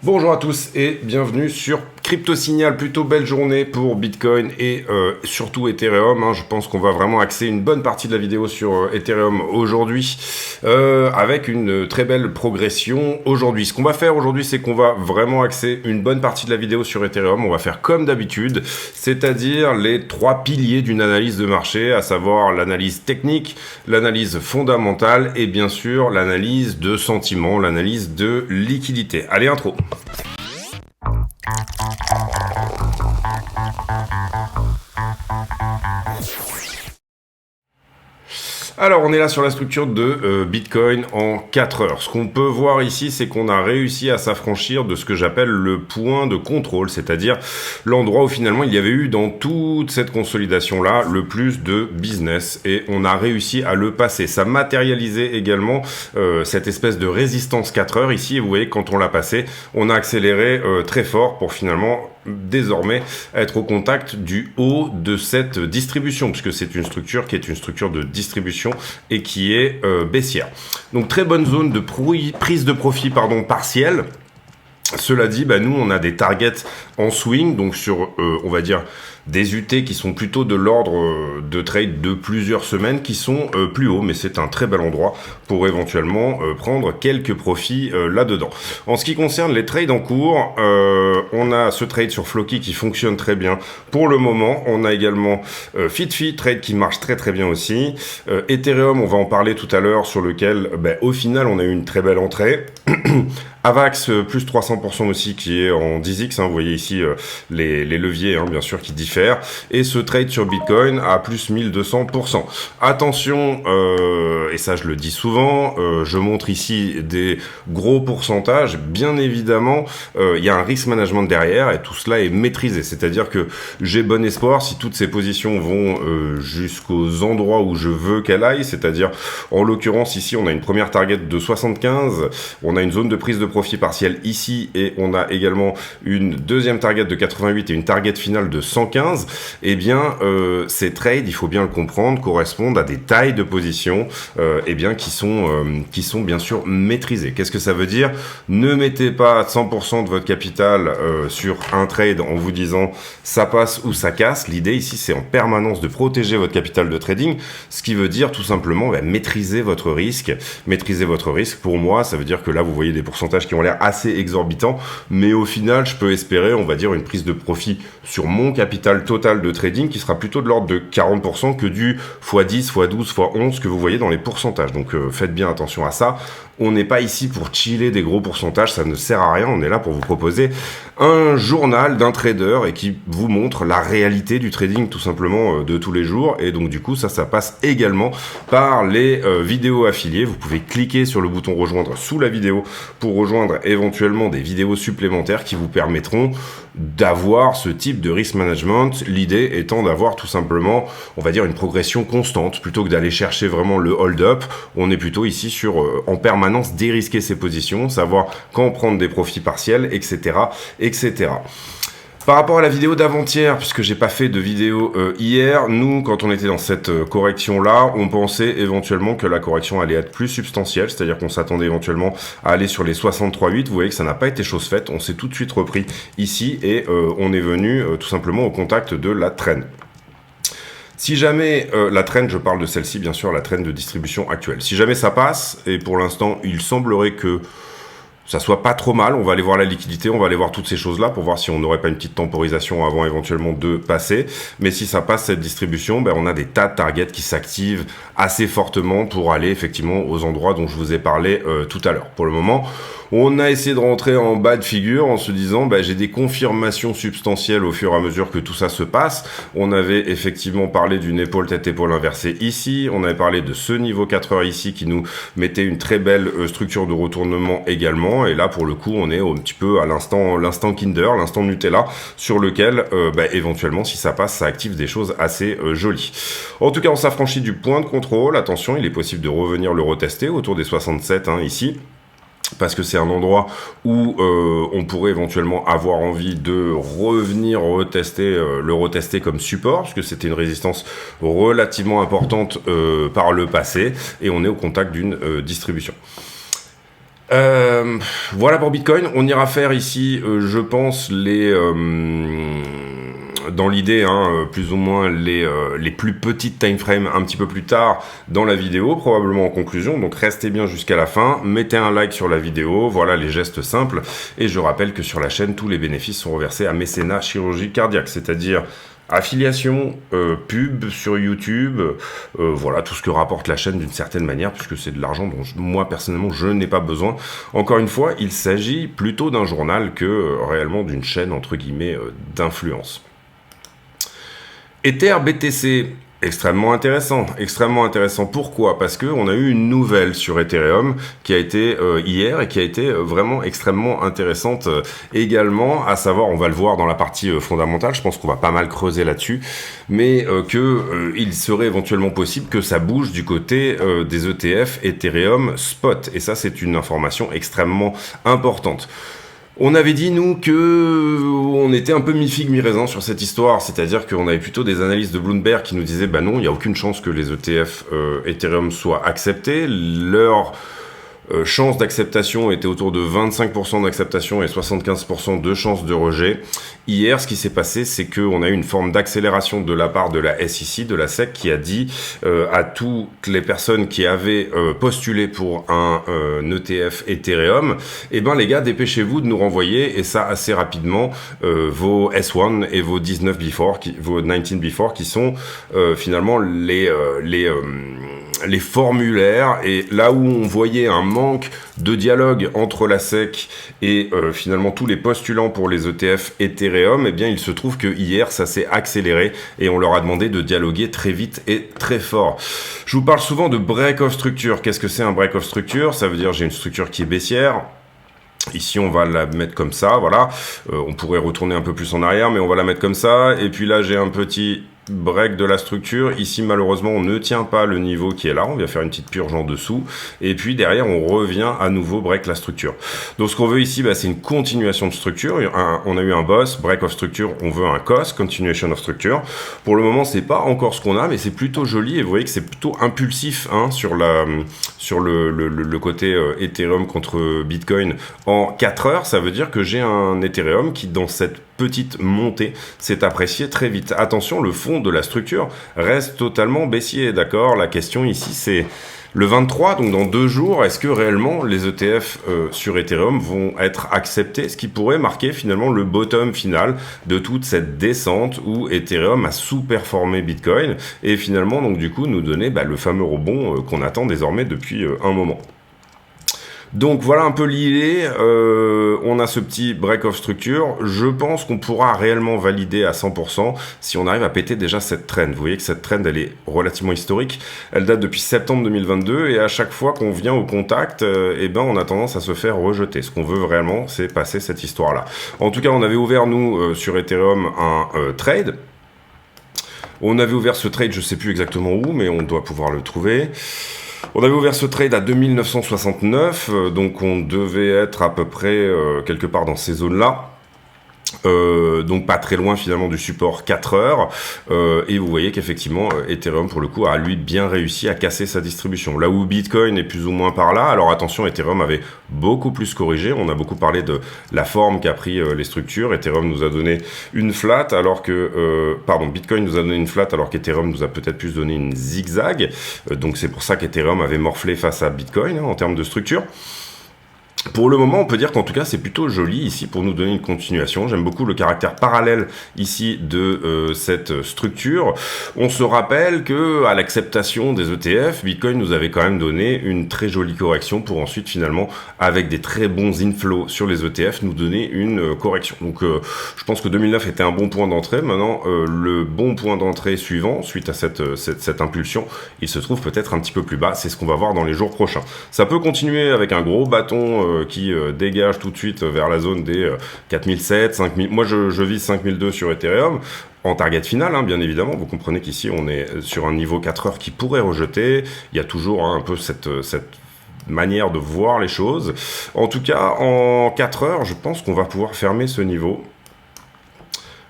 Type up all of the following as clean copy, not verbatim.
Bonjour à tous et bienvenue sur Crypto Signal. Plutôt belle journée pour Bitcoin et surtout Ethereum. Je pense qu'on va vraiment axer une bonne partie de la vidéo sur Ethereum aujourd'hui avec une très belle progression aujourd'hui. Ce qu'on va faire aujourd'hui, c'est qu'on va vraiment axer une bonne partie de la vidéo sur Ethereum. On va faire comme d'habitude, c'est-à-dire les trois piliers d'une analyse de marché, à savoir l'analyse technique, l'analyse fondamentale et bien sûr l'analyse de sentiment, l'analyse de liquidité. Allez, intro. Alors, on est là sur la structure de Bitcoin en 4 heures. Ce qu'on peut voir ici, c'est qu'on a réussi à s'affranchir de ce que j'appelle le point de contrôle, c'est-à-dire l'endroit où finalement il y avait eu dans toute cette consolidation-là le plus de business et on a réussi à le passer. Ça matérialisait également cette espèce de résistance 4 heures ici et vous voyez quand on l'a passé, on a accéléré très fort pour finalement désormais être au contact du haut de cette distribution puisque c'est une structure qui est une structure de distribution et qui est baissière. Donc très bonne zone de prise de profit partielle. Cela dit, nous on a des targets en swing, donc sur on va dire des UT qui sont plutôt de l'ordre de trade de plusieurs semaines qui sont plus hauts, mais c'est un très bel endroit pour éventuellement prendre quelques profits là-dedans. En ce qui concerne les trades en cours, on a ce trade sur Floki qui fonctionne très bien pour le moment. On a également FitFi, trade qui marche très très bien aussi. Ethereum, on va en parler tout à l'heure, sur lequel au final on a eu une très belle entrée. Avax plus 300% aussi qui est en 10x, vous voyez ici les leviers bien sûr qui diffèrent, et ce trade sur Bitcoin à plus 1200%. Attention, et ça je le dis souvent, je montre ici des gros pourcentages, bien évidemment il y a un risk management derrière et tout cela est maîtrisé, c'est-à-dire que j'ai bon espoir si toutes ces positions vont jusqu'aux endroits où je veux qu'elles aillent, c'est-à-dire en l'occurrence ici on a une première target de 75, on a une zone de prise de profit partiel ici et on a également une deuxième target de 88 et une target finale de 115, et bien ces trades, il faut bien le comprendre, correspondent à des tailles de position qui sont bien sûr maîtrisées. Qu'est-ce que ça veut dire? Ne mettez pas 100% de votre capital sur un trade en vous disant ça passe ou ça casse. L'idée ici c'est en permanence de protéger votre capital de trading, ce qui veut dire tout simplement maîtriser votre risque. Maîtriser votre risque, pour moi ça veut dire que là vous voyez des pourcentages qui ont l'air assez exorbitants, mais au final je peux espérer on va dire une prise de profit sur mon capital total de trading qui sera plutôt de l'ordre de 40% que du x10, x12, x11 que vous voyez dans les pourcentages. Donc faites bien attention à ça. On n'est pas ici pour chiller des gros pourcentages, ça ne sert à rien. On est là pour vous proposer un journal d'un trader et qui vous montre la réalité du trading tout simplement de tous les jours. Et donc du coup ça passe également par les vidéos affiliées. Vous pouvez cliquer sur le bouton rejoindre sous la vidéo pour rejoindre éventuellement des vidéos supplémentaires qui vous permettront d'avoir ce type de risk management. L'idée étant d'avoir tout simplement, on va dire, une progression constante plutôt que d'aller chercher vraiment le hold-up. On est plutôt ici sur en permanence dérisquer ses positions, savoir quand prendre des profits partiels, etc., etc. Par rapport à la vidéo d'avant-hier, puisque j'ai pas fait de vidéo hier, nous, quand on était dans cette correction-là, on pensait éventuellement que la correction allait être plus substantielle, c'est-à-dire qu'on s'attendait éventuellement à aller sur les 63,8. Vous voyez que ça n'a pas été chose faite, on s'est tout de suite repris ici et on est venu tout simplement au contact de la trend. Si jamais la trend, je parle de celle-ci bien sûr, la trend de distribution actuelle, si jamais ça passe, et pour l'instant il semblerait que ça soit pas trop mal, on va aller voir la liquidité, on va aller voir toutes ces choses-là pour voir si on n'aurait pas une petite temporisation avant éventuellement de passer. Mais si ça passe cette distribution, on a des tas de targets qui s'activent assez fortement pour aller effectivement aux endroits dont je vous ai parlé tout à l'heure. Pour le moment, on a essayé de rentrer en bas de figure en se disant j'ai des confirmations substantielles au fur et à mesure que tout ça se passe. On avait effectivement parlé d'une épaule tête-épaule inversée ici, on avait parlé de ce niveau 4 heures ici qui nous mettait une très belle structure de retournement également. Et là pour le coup on est un petit peu à l'instant Kinder, l'instant Nutella, sur lequel éventuellement si ça passe ça active des choses assez jolies. En tout cas on s'affranchit du point de contrôle, attention il est possible de revenir le retester autour des 67 ici, parce que c'est un endroit où on pourrait éventuellement avoir envie de revenir le retester comme support, puisque c'était une résistance relativement importante par le passé, et on est au contact d'une distribution. Voilà pour Bitcoin. On ira faire ici, je pense, dans l'idée, plus ou moins les plus petites time frames un petit peu plus tard dans la vidéo, probablement en conclusion. Donc restez bien jusqu'à la fin, mettez un like sur la vidéo, voilà les gestes simples. Et je rappelle que sur la chaîne, tous les bénéfices sont reversés à Mécénat Chirurgie Cardiaque, c'est-à-dire affiliation, pub sur YouTube, voilà tout ce que rapporte la chaîne d'une certaine manière, puisque c'est de l'argent dont moi personnellement je n'ai pas besoin. Encore une fois, il s'agit plutôt d'un journal que réellement d'une chaîne entre guillemets d'influence. Ether BTC, extrêmement intéressant, extrêmement intéressant. Pourquoi? Parce que on a eu une nouvelle sur Ethereum qui a été hier et qui a été vraiment extrêmement intéressante également, à savoir, on va le voir dans la partie fondamentale, je pense qu'on va pas mal creuser là-dessus, mais il serait éventuellement possible que ça bouge du côté des ETF Ethereum Spot, et ça c'est une information extrêmement importante. On avait dit, nous, que on était un peu mi-figue, mi-raisin sur cette histoire, c'est-à-dire qu'on avait plutôt des analystes de Bloomberg qui nous disaient, bah non, il n'y a aucune chance que les ETF Ethereum soient acceptés. Leur chance d'acceptation était autour de 25% d'acceptation et 75% de chance de rejet. Hier, ce qui s'est passé, c'est qu'on a eu une forme d'accélération de la part de la SEC, de la SEC, qui a dit à toutes les personnes qui avaient postulé pour un ETF Ethereum, eh ben les gars, dépêchez-vous de nous renvoyer, et ça assez rapidement, vos S1 et vos 19 before, vos 19 before, qui sont finalement les formulaires, et là où on voyait un manque de dialogue entre la SEC et finalement tous les postulants pour les ETF Ethereum, eh bien il se trouve que hier ça s'est accéléré et on leur a demandé de dialoguer très vite et très fort. Je vous parle souvent de break of structure. Qu'est-ce que c'est un break of structure? Ça veut dire j'ai une structure qui est baissière. Ici, on va la mettre comme ça, voilà. On pourrait retourner un peu plus en arrière, mais on va la mettre comme ça. Et puis là, j'ai un petit break de la structure. Ici, malheureusement, on ne tient pas le niveau qui est là. On vient faire une petite purge en dessous. Et puis, derrière, on revient à nouveau break la structure. Donc, ce qu'on veut ici, c'est une continuation de structure. On a eu un boss, break of structure. On veut un COS, continuation of structure. Pour le moment, c'est pas encore ce qu'on a, mais c'est plutôt joli. Et vous voyez que c'est plutôt impulsif, sur le côté Ethereum contre Bitcoin en 4 heures. Ça veut dire que j'ai un Ethereum qui, dans cette petite montée, s'est apprécié très vite. Attention, le fond de la structure reste totalement baissier, d'accord? La question ici, c'est le 23, donc dans 2 jours, est-ce que réellement les ETF sur Ethereum vont être acceptés, ce qui pourrait marquer finalement le bottom final de toute cette descente où Ethereum a sous-performé Bitcoin et finalement donc du coup nous donner le fameux rebond qu'on attend désormais depuis un moment. Donc voilà un peu l'idée, on a ce petit break of structure. Je pense qu'on pourra réellement valider à 100% si on arrive à péter déjà cette trend. Vous voyez que cette trend, elle est relativement historique, elle date depuis septembre 2022 et à chaque fois qu'on vient au contact, on a tendance à se faire rejeter. Ce qu'on veut vraiment, c'est passer cette histoire-là. En tout cas, on avait ouvert nous sur Ethereum un trade. On avait ouvert ce trade, je sais plus exactement où, mais on doit pouvoir le trouver. On avait ouvert ce trade à 2969, donc on devait être à peu près quelque part dans ces zones-là. Donc pas très loin finalement du support 4 heures et vous voyez qu'effectivement Ethereum pour le coup a lui bien réussi à casser sa distribution, là où Bitcoin est plus ou moins par là. Alors attention, Ethereum avait beaucoup plus corrigé, on a beaucoup parlé de la forme qu'a pris les structures. Ethereum nous a donné une flat alors que Bitcoin nous a donné une flat alors qu'Ethereum nous a peut-être plus donné une zigzag, donc c'est pour ça qu'Ethereum avait morflé face à Bitcoin en termes de structure. Pour le moment, on peut dire qu'en tout cas, c'est plutôt joli ici pour nous donner une continuation. J'aime beaucoup le caractère parallèle ici de cette structure. On se rappelle que à l'acceptation des ETF, Bitcoin nous avait quand même donné une très jolie correction pour ensuite finalement, avec des très bons inflows sur les ETF, nous donner une correction. Donc, je pense que 2009 était un bon point d'entrée. Maintenant, le bon point d'entrée suivant, suite à cette impulsion, il se trouve peut-être un petit peu plus bas. C'est ce qu'on va voir dans les jours prochains. Ça peut continuer avec un gros bâton qui dégage tout de suite vers la zone des 4007, 5000. Moi, je vise 5002 sur Ethereum. En target final, bien évidemment, vous comprenez qu'ici, on est sur un niveau 4 heures qui pourrait rejeter. Il y a toujours un peu cette manière de voir les choses. En tout cas, en 4 heures, je pense qu'on va pouvoir fermer ce niveau.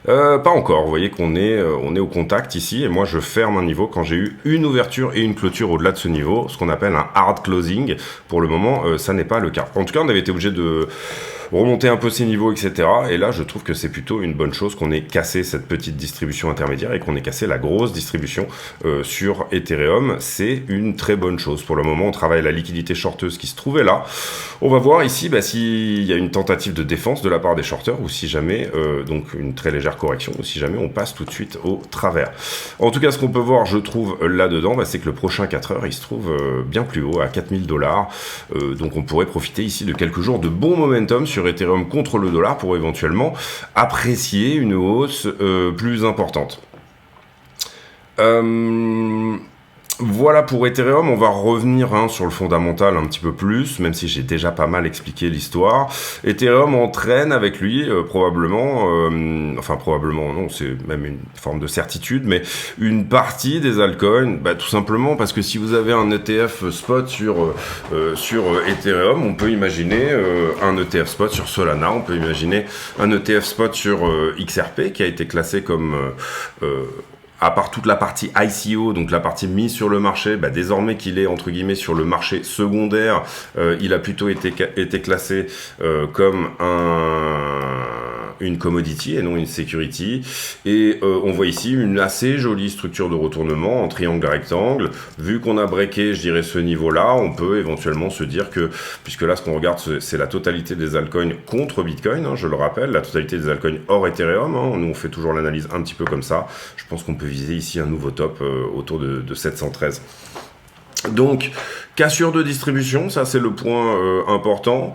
Pas encore, vous voyez qu'on est, on est au contact ici, et moi je ferme un niveau quand j'ai eu une ouverture et une clôture au-delà de ce niveau, ce qu'on appelle un hard closing. Pour le moment, ça n'est pas le cas. En tout cas, on avait été obligé de remonter un peu ces niveaux, etc. Et là, je trouve que c'est plutôt une bonne chose qu'on ait cassé cette petite distribution intermédiaire et qu'on ait cassé la grosse distribution sur Ethereum. C'est une très bonne chose. Pour le moment, on travaille la liquidité shorteuse qui se trouvait là. On va voir ici s'il y a une tentative de défense de la part des shorters ou si jamais, donc une très légère correction, ou si jamais on passe tout de suite au travers. En tout cas, ce qu'on peut voir, je trouve, là-dedans, c'est que le prochain 4 heures, il se trouve bien plus haut, à 4000 $. Donc on pourrait profiter ici de quelques jours de bon momentum sur Ethereum contre le dollar pour éventuellement apprécier une hausse plus importante. Voilà pour Ethereum, on va revenir sur le fondamental un petit peu plus, même si j'ai déjà pas mal expliqué l'histoire. Ethereum entraîne avec lui probablement, enfin probablement non, c'est même une forme de certitude, mais une partie des altcoins, tout simplement parce que si vous avez un ETF spot sur Ethereum, on peut imaginer un ETF spot sur Solana, on peut imaginer un ETF spot sur XRP qui a été classé comme... à part toute la partie ICO, donc la partie mise sur le marché, désormais qu'il est entre guillemets sur le marché secondaire, il a plutôt été classé comme une commodity et non une security. Et on voit ici une assez jolie structure de retournement en triangle rectangle. Vu qu'on a breaké, je dirais, ce niveau-là, on peut éventuellement se dire que, puisque là ce qu'on regarde c'est la totalité des altcoins contre Bitcoin, je le rappelle, la totalité des altcoins hors Ethereum, nous on fait toujours l'analyse un petit peu comme ça, je pense qu'on peut viser ici un nouveau top autour de 713. Donc, cassure de distribution, ça c'est le point important.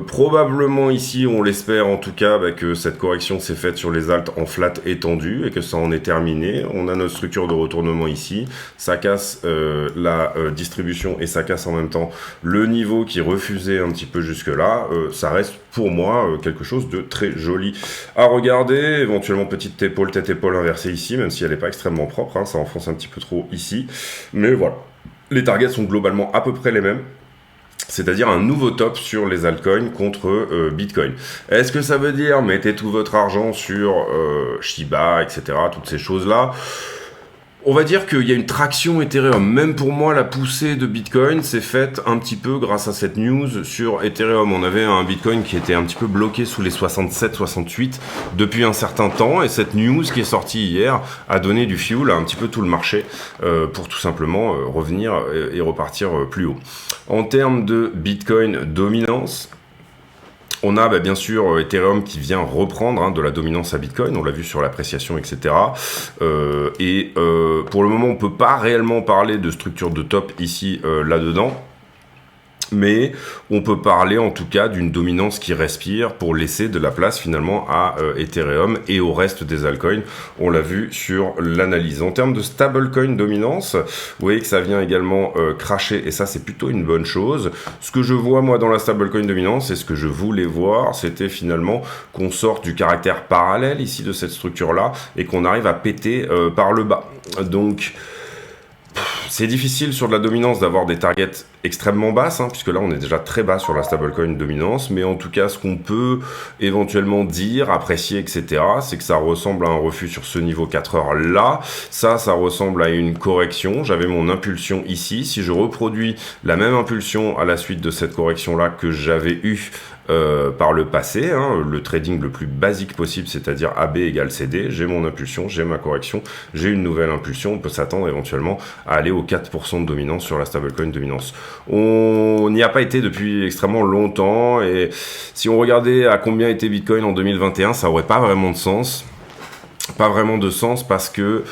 Probablement ici, on l'espère en tout cas, que cette correction s'est faite sur les alts en flat étendu et que ça en est terminé. On a notre structure de retournement ici, ça casse la distribution et ça casse en même temps le niveau qui refusait un petit peu jusque-là. Ça reste pour moi quelque chose de très joli à regarder. Éventuellement petite épaule, tête-épaule inversée ici, même si elle n'est pas extrêmement propre, ça enfonce un petit peu trop ici. Mais voilà. Les targets sont globalement à peu près les mêmes, c'est-à-dire un nouveau top sur les altcoins contre Bitcoin. Est-ce que ça veut dire mettez tout votre argent sur Shiba, etc., toutes ces choses-là ? On va dire qu'il y a une traction Ethereum. Même pour moi, la poussée de Bitcoin s'est faite un petit peu grâce à cette news sur Ethereum. On avait un Bitcoin qui était un petit peu bloqué sous les 67-68 depuis un certain temps. Et cette news qui est sortie hier a donné du fuel à un petit peu tout le marché pour tout simplement revenir et repartir plus haut. En termes de Bitcoin dominance, on a bien sûr Ethereum qui vient reprendre de la dominance à Bitcoin, on l'a vu sur l'appréciation, etc. Pour le moment, on ne peut pas réellement parler de structure de top ici, là-dedans. Mais on peut parler en tout cas d'une dominance qui respire pour laisser de la place finalement à Ethereum et au reste des altcoins. On l'a vu sur l'analyse. En termes de stablecoin dominance, vous voyez que ça vient également crasher et ça c'est plutôt une bonne chose. Ce que je vois moi dans la stablecoin dominance et ce que je voulais voir, c'était finalement qu'on sorte du caractère parallèle ici de cette structure-là et qu'on arrive à péter par le bas. Donc... c'est difficile sur de la dominance d'avoir des targets extrêmement basses, puisque là on est déjà très bas sur la stablecoin dominance, mais en tout cas ce qu'on peut éventuellement dire, apprécier, etc., c'est que ça ressemble à un refus sur ce niveau 4 heures là, ça ressemble à une correction, j'avais mon impulsion ici, si je reproduis la même impulsion à la suite de cette correction là que j'avais eu par le passé, le trading le plus basique possible, c'est-à-dire AB égale CD, j'ai mon impulsion, j'ai ma correction, j'ai une nouvelle impulsion, on peut s'attendre éventuellement à aller aux 4% de dominance sur la stablecoin dominance. On n'y a pas été depuis extrêmement longtemps, et si on regardait à combien était Bitcoin en 2021, ça aurait pas vraiment de sens. Pas vraiment de sens parce que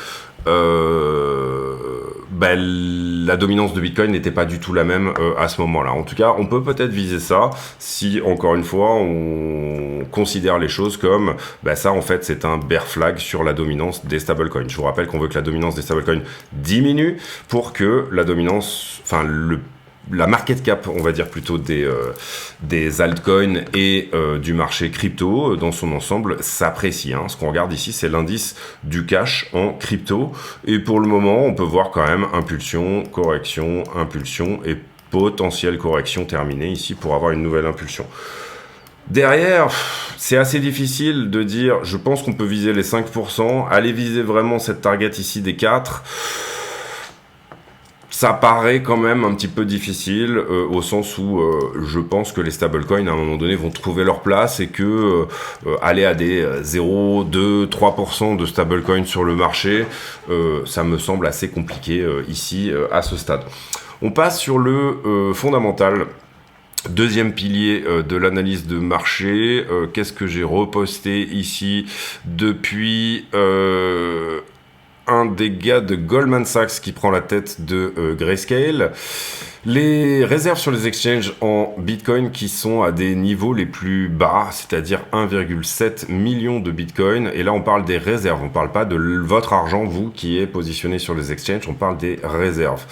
la dominance de Bitcoin n'était pas du tout la même à ce moment-là. En tout cas, on peut peut-être viser ça si, encore une fois, on considère les choses comme ça, en fait, c'est un bear flag sur la dominance des stablecoins. Je vous rappelle qu'on veut que la dominance des stablecoins diminue pour que la dominance, la market cap, on va dire plutôt des altcoins et du marché crypto dans son ensemble s'apprécie. Ce qu'on regarde ici, c'est l'indice du cash en crypto. Et pour le moment, on peut voir quand même impulsion, correction, impulsion et potentielle correction terminée ici pour avoir une nouvelle impulsion. Derrière, c'est assez difficile de dire, je pense qu'on peut viser les 5%, aller viser vraiment cette target ici des 4%, ça paraît quand même un petit peu difficile, au sens où je pense que les stablecoins à un moment donné vont trouver leur place et que aller à des 0, 2, 3% de stablecoins sur le marché, ça me semble assez compliqué ici à ce stade. On passe sur le fondamental. Deuxième pilier de l'analyse de marché. Qu'est-ce que j'ai reposté ici depuis un des gars de Goldman Sachs qui prend la tête de Grayscale. Les réserves sur les exchanges en Bitcoin qui sont à des niveaux les plus bas, c'est-à-dire 1,7 million de Bitcoin. Et là, on parle des réserves. On parle pas de votre argent, vous, qui est positionné sur les exchanges. On parle des réserves.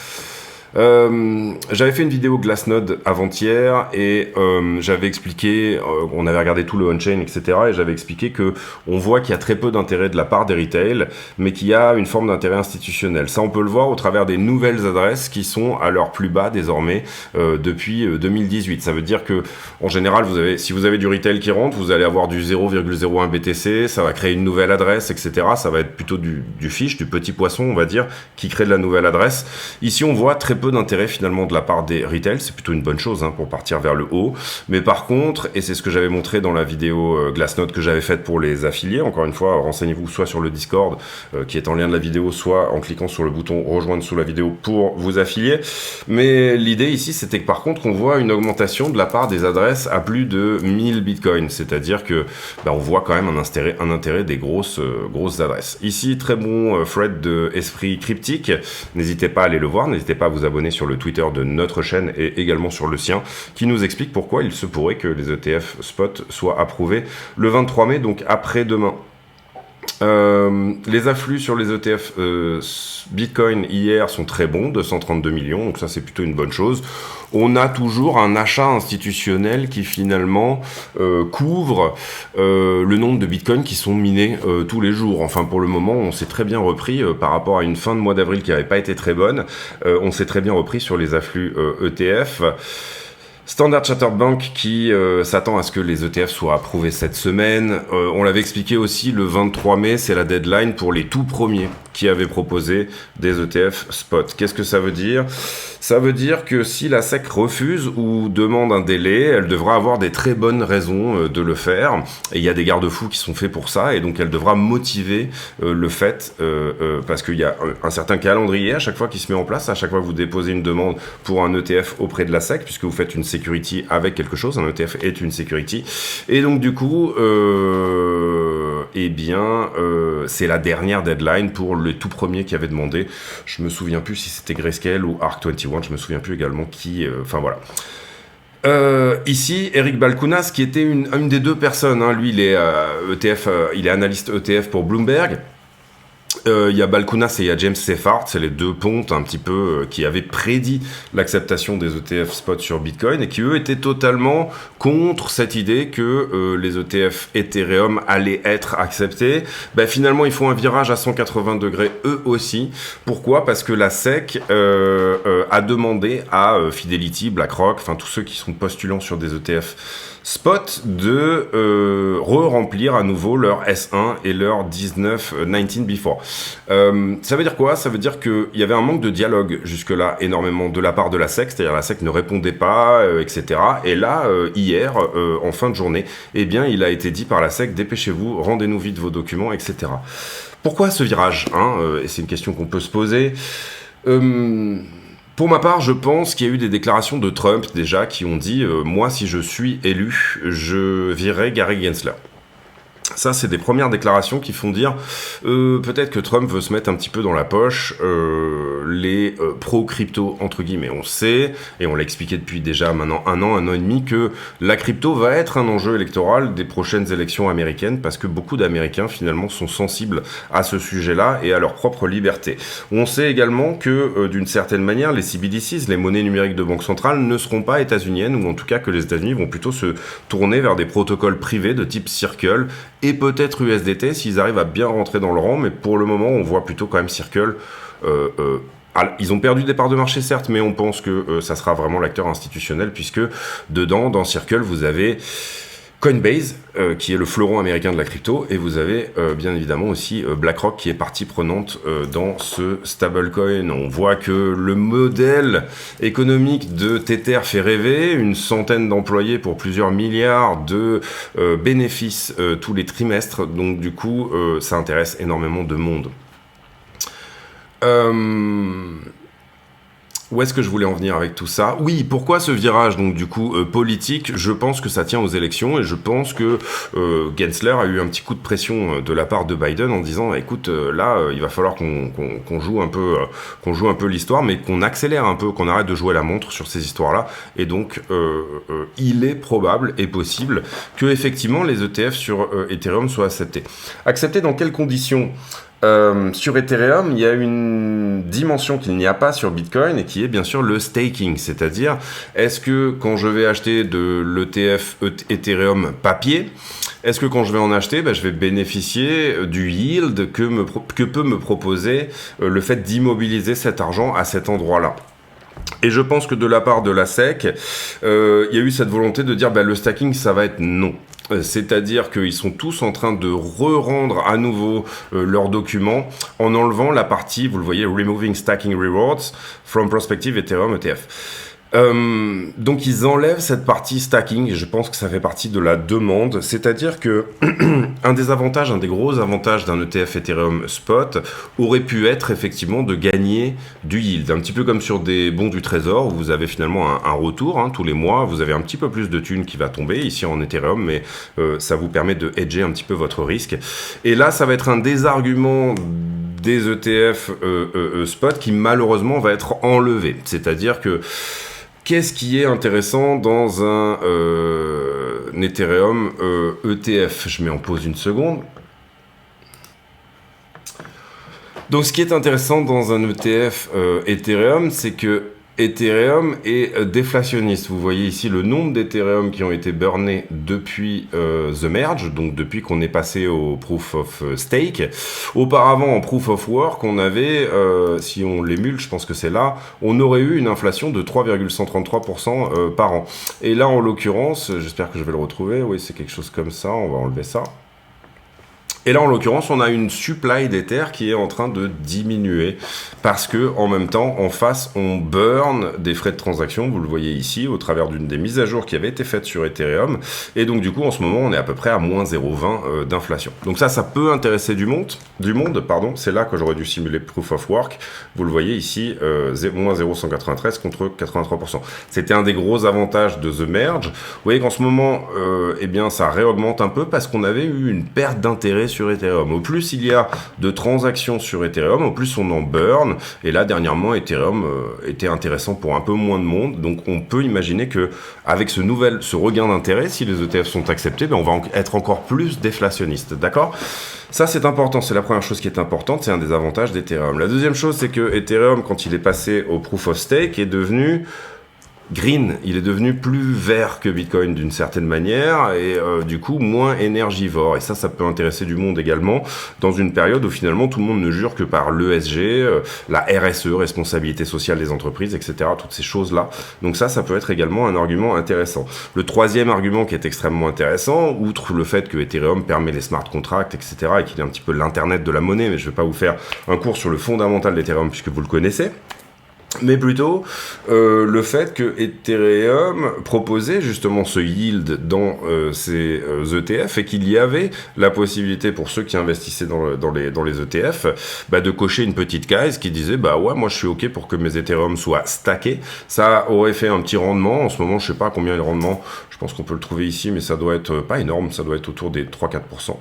J'avais fait une vidéo Glassnode avant-hier et j'avais expliqué, on avait regardé tout le on-chain, etc. Et j'avais expliqué que on voit qu'il y a très peu d'intérêt de la part des retail, mais qu'il y a une forme d'intérêt institutionnel. Ça, on peut le voir au travers des nouvelles adresses qui sont à leur plus bas désormais depuis 2018. Ça veut dire que, en général, si vous avez du retail qui rentre, vous allez avoir du 0,01 BTC, ça va créer une nouvelle adresse, etc. Ça va être plutôt du fish, du petit poisson, on va dire, qui crée de la nouvelle adresse. Ici, on voit très peu d'intérêt finalement de la part des retail, c'est plutôt une bonne chose pour partir vers le haut, mais par contre, et c'est ce que j'avais montré dans la vidéo Glassnode que j'avais faite pour les affiliés, encore une fois, renseignez-vous soit sur le Discord qui est en lien de la vidéo, soit en cliquant sur le bouton rejoindre sous la vidéo pour vous affilier, mais l'idée ici c'était que par contre on voit une augmentation de la part des adresses à plus de 1000 bitcoins, c'est-à-dire que on voit quand même un intérêt des grosses adresses. Ici, très bon thread de Esprit Cryptique, n'hésitez pas à aller le voir, n'hésitez pas à vous abonner sur le Twitter de notre chaîne et également sur le sien, qui nous explique pourquoi il se pourrait que les ETF spot soient approuvés le 23 mai, donc après-demain. Les afflux sur les ETF Bitcoin hier sont très bons, 232 millions, donc ça c'est plutôt une bonne chose. On a toujours un achat institutionnel qui finalement couvre le nombre de bitcoins qui sont minés tous les jours. Enfin, pour le moment, on s'est très bien repris par rapport à une fin de mois d'avril qui n'avait pas été très bonne. On s'est très bien repris sur les afflux ETF. Standard Chartered Bank qui s'attend à ce que les ETF soient approuvés cette semaine. On l'avait expliqué aussi, le 23 mai, c'est la deadline pour les tout premiers qui avaient proposé des ETF spot. Qu'est-ce que ça veut dire ? Ça veut dire que si la SEC refuse ou demande un délai, elle devra avoir des très bonnes raisons de le faire. Et il y a des garde-fous qui sont faits pour ça, et donc elle devra motiver le fait, parce qu'il y a un certain calendrier à chaque fois qui se met en place, à chaque fois que vous déposez une demande pour un ETF auprès de la SEC, puisque vous faites une security avec quelque chose, un ETF est une security. Et donc du coup, c'est la dernière deadline pour le tout premier qui avait demandé. Je me souviens plus si c'était Grayscale ou Arc21, je me souviens plus également qui. Enfin voilà. Ici, Eric Balchunas, qui était une des deux personnes. Lui, il est ETF, il est analyste ETF pour Bloomberg. Il y a Balchunas et il y a James Seyffart, c'est les deux pontes un petit peu qui avaient prédit l'acceptation des ETF spot sur Bitcoin et qui eux étaient totalement contre cette idée que les ETF Ethereum allaient être acceptés. Finalement ils font un virage à 180 degrés eux aussi. Pourquoi ? Parce que la SEC a demandé à Fidelity, BlackRock, enfin tous ceux qui sont postulants sur des ETF spot de re-remplir à nouveau leur S1 et leur 19 before. Ça veut dire quoi ? Ça veut dire qu'il y avait un manque de dialogue jusque-là énormément de la part de la SEC, c'est-à-dire la SEC ne répondait pas, etc. Et là, hier, en fin de journée, il a été dit par la SEC, dépêchez-vous, rendez-nous vite vos documents, etc. Pourquoi ce virage ? Et c'est une question qu'on peut se poser. Pour ma part, je pense qu'il y a eu des déclarations de Trump déjà qui ont dit moi, si je suis élu, je virerai Gary Gensler. Ça, c'est des premières déclarations qui font dire peut-être que Trump veut se mettre un petit peu dans la poche les pro-crypto, entre guillemets. On sait, et on l'a expliqué depuis déjà maintenant un an et demi, que la crypto va être un enjeu électoral des prochaines élections américaines parce que beaucoup d'Américains, finalement, sont sensibles à ce sujet-là et à leur propre liberté. On sait également que, d'une certaine manière, les CBDCs, les monnaies numériques de banque centrale, ne seront pas états-uniennes, ou en tout cas que les États-Unis vont plutôt se tourner vers des protocoles privés de type Circle, et peut-être USDT s'ils arrivent à bien rentrer dans le rang, mais pour le moment on voit plutôt quand même Circle. Ils ont perdu des parts de marché certes, mais on pense que ça sera vraiment l'acteur institutionnel, puisque dedans, dans Circle, vous avez Coinbase, qui est le fleuron américain de la crypto, et vous avez bien évidemment aussi BlackRock qui est partie prenante dans ce stablecoin. On voit que le modèle économique de Tether fait rêver, une centaine d'employés pour plusieurs milliards de bénéfices tous les trimestres, donc du coup ça intéresse énormément de monde. Où est-ce que je voulais en venir avec tout ça? Oui, pourquoi ce virage, donc du coup, politique? Je pense que ça tient aux élections, et je pense que Gensler a eu un petit coup de pression de la part de Biden en disant, écoute, là, il va falloir qu'on joue un peu l'histoire, mais qu'on accélère un peu, qu'on arrête de jouer à la montre sur ces histoires-là. Et donc, il est probable et possible que effectivement les ETF sur Ethereum soient acceptés. Acceptés dans quelles conditions? Sur Ethereum, il y a une dimension qu'il n'y a pas sur Bitcoin et qui est bien sûr le staking, c'est-à-dire est-ce que quand je vais acheter de l'ETF Ethereum papier, est-ce que quand je vais en acheter, je vais bénéficier du yield que peut me proposer le fait d'immobiliser cet argent à cet endroit-là? Et je pense que de la part de la SEC, il y a eu cette volonté de dire le stacking, ça va être non. C'est-à-dire qu'ils sont tous en train de re-rendre à nouveau leurs documents en enlevant la partie, vous le voyez, Removing Stacking Rewards from Prospective Ethereum ETF. Donc ils enlèvent cette partie stacking, et je pense que ça fait partie de la demande, c'est-à-dire que un des gros avantages d'un ETF Ethereum Spot aurait pu être effectivement de gagner du yield, un petit peu comme sur des bons du trésor où vous avez finalement un retour tous les mois, vous avez un petit peu plus de thunes qui va tomber ici en Ethereum, mais ça vous permet de hedger un petit peu votre risque. Et là ça va être un des arguments des ETF spot qui malheureusement va être enlevé, c'est-à-dire que qu'est-ce qui est intéressant dans un Ethereum ETF? Je mets en pause une seconde. Donc ce qui est intéressant dans un ETF Ethereum, c'est que Ethereum est déflationniste. Vous voyez ici le nombre d'Ethereum qui ont été burnés depuis The Merge, donc depuis qu'on est passé au Proof of Stake. Auparavant, en Proof of Work, on avait, si on l'émule, je pense que c'est là, on aurait eu une inflation de 3,133% par an. Et là, en l'occurrence, j'espère que je vais le retrouver, oui, c'est quelque chose comme ça, on va enlever ça. Et là, en l'occurrence, on a une supply d'Ether qui est en train de diminuer parce que, en même temps, en face, on burn des frais de transaction. Vous le voyez ici, au travers d'une des mises à jour qui avait été faite sur Ethereum. Et donc, du coup, en ce moment, on est à peu près à moins 0,20 d'inflation. Donc ça peut intéresser du monde. C'est là que j'aurais dû simuler Proof of Work. Vous le voyez ici, moins 0,193 contre 83%. C'était un des gros avantages de The Merge. Vous voyez qu'en ce moment, ça réaugmente un peu parce qu'on avait eu une perte d'intérêt sur Ethereum. Au plus il y a de transactions sur Ethereum, au plus on en burn. Et là, dernièrement, Ethereum était intéressant pour un peu moins de monde. Donc, on peut imaginer que avec ce regain d'intérêt, si les ETF sont acceptés, on va être encore plus déflationniste. D'accord ? Ça, c'est important. C'est la première chose qui est importante. C'est un des avantages d'Ethereum. La deuxième chose, c'est que Ethereum, quand il est passé au Proof of Stake, est devenu green, il est devenu plus vert que Bitcoin d'une certaine manière et du coup moins énergivore. Et ça peut intéresser du monde également dans une période où finalement tout le monde ne jure que par l'ESG, la RSE, responsabilité sociale des entreprises, etc. Toutes ces choses-là. Donc ça peut être également un argument intéressant. Le troisième argument qui est extrêmement intéressant, outre le fait que Ethereum permet les smart contracts, etc. et qu'il est un petit peu l'internet de la monnaie, mais je ne vais pas vous faire un cours sur le fondamental d'Ethereum puisque vous le connaissez. Mais plutôt le fait que Ethereum proposait justement ce yield dans ces ETF et qu'il y avait la possibilité pour ceux qui investissaient dans les ETF de cocher une petite case qui disait ouais, moi je suis ok pour que mes Ethereum soient stackés. Ça aurait fait un petit rendement. En ce moment, je sais pas combien est le rendement, je pense qu'on peut le trouver ici, mais ça doit être pas énorme, ça doit être autour des 3-4%.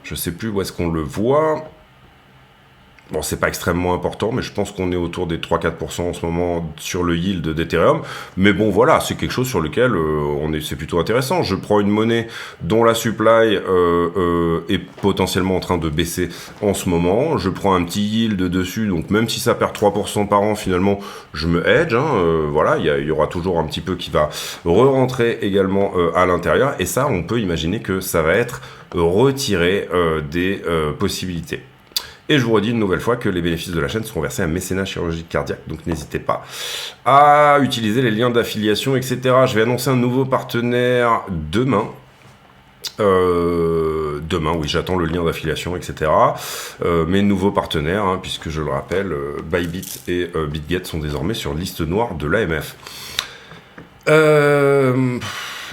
Je sais plus où est-ce qu'on le voit. Bon, c'est pas extrêmement important, mais je pense qu'on est autour des 3-4% en ce moment sur le yield d'Ethereum. Mais bon, voilà, c'est quelque chose sur lequel c'est plutôt intéressant. Je prends une monnaie dont la supply est potentiellement en train de baisser en ce moment. Je prends un petit yield dessus, donc même si ça perd 3% par an, finalement, je me hedge. Voilà, il y aura toujours un petit peu qui va re-rentrer également à l'intérieur. Et ça, on peut imaginer que ça va être retiré des possibilités. Et je vous redis une nouvelle fois que les bénéfices de la chaîne seront versés à Mécénat Chirurgie Cardiaque, donc n'hésitez pas à utiliser les liens d'affiliation, etc. Je vais annoncer un nouveau partenaire demain. Demain, oui, j'attends le lien d'affiliation, etc. Mes nouveaux partenaires, hein, puisque je le rappelle, Bybit et BitGet sont désormais sur liste noire de l'AMF.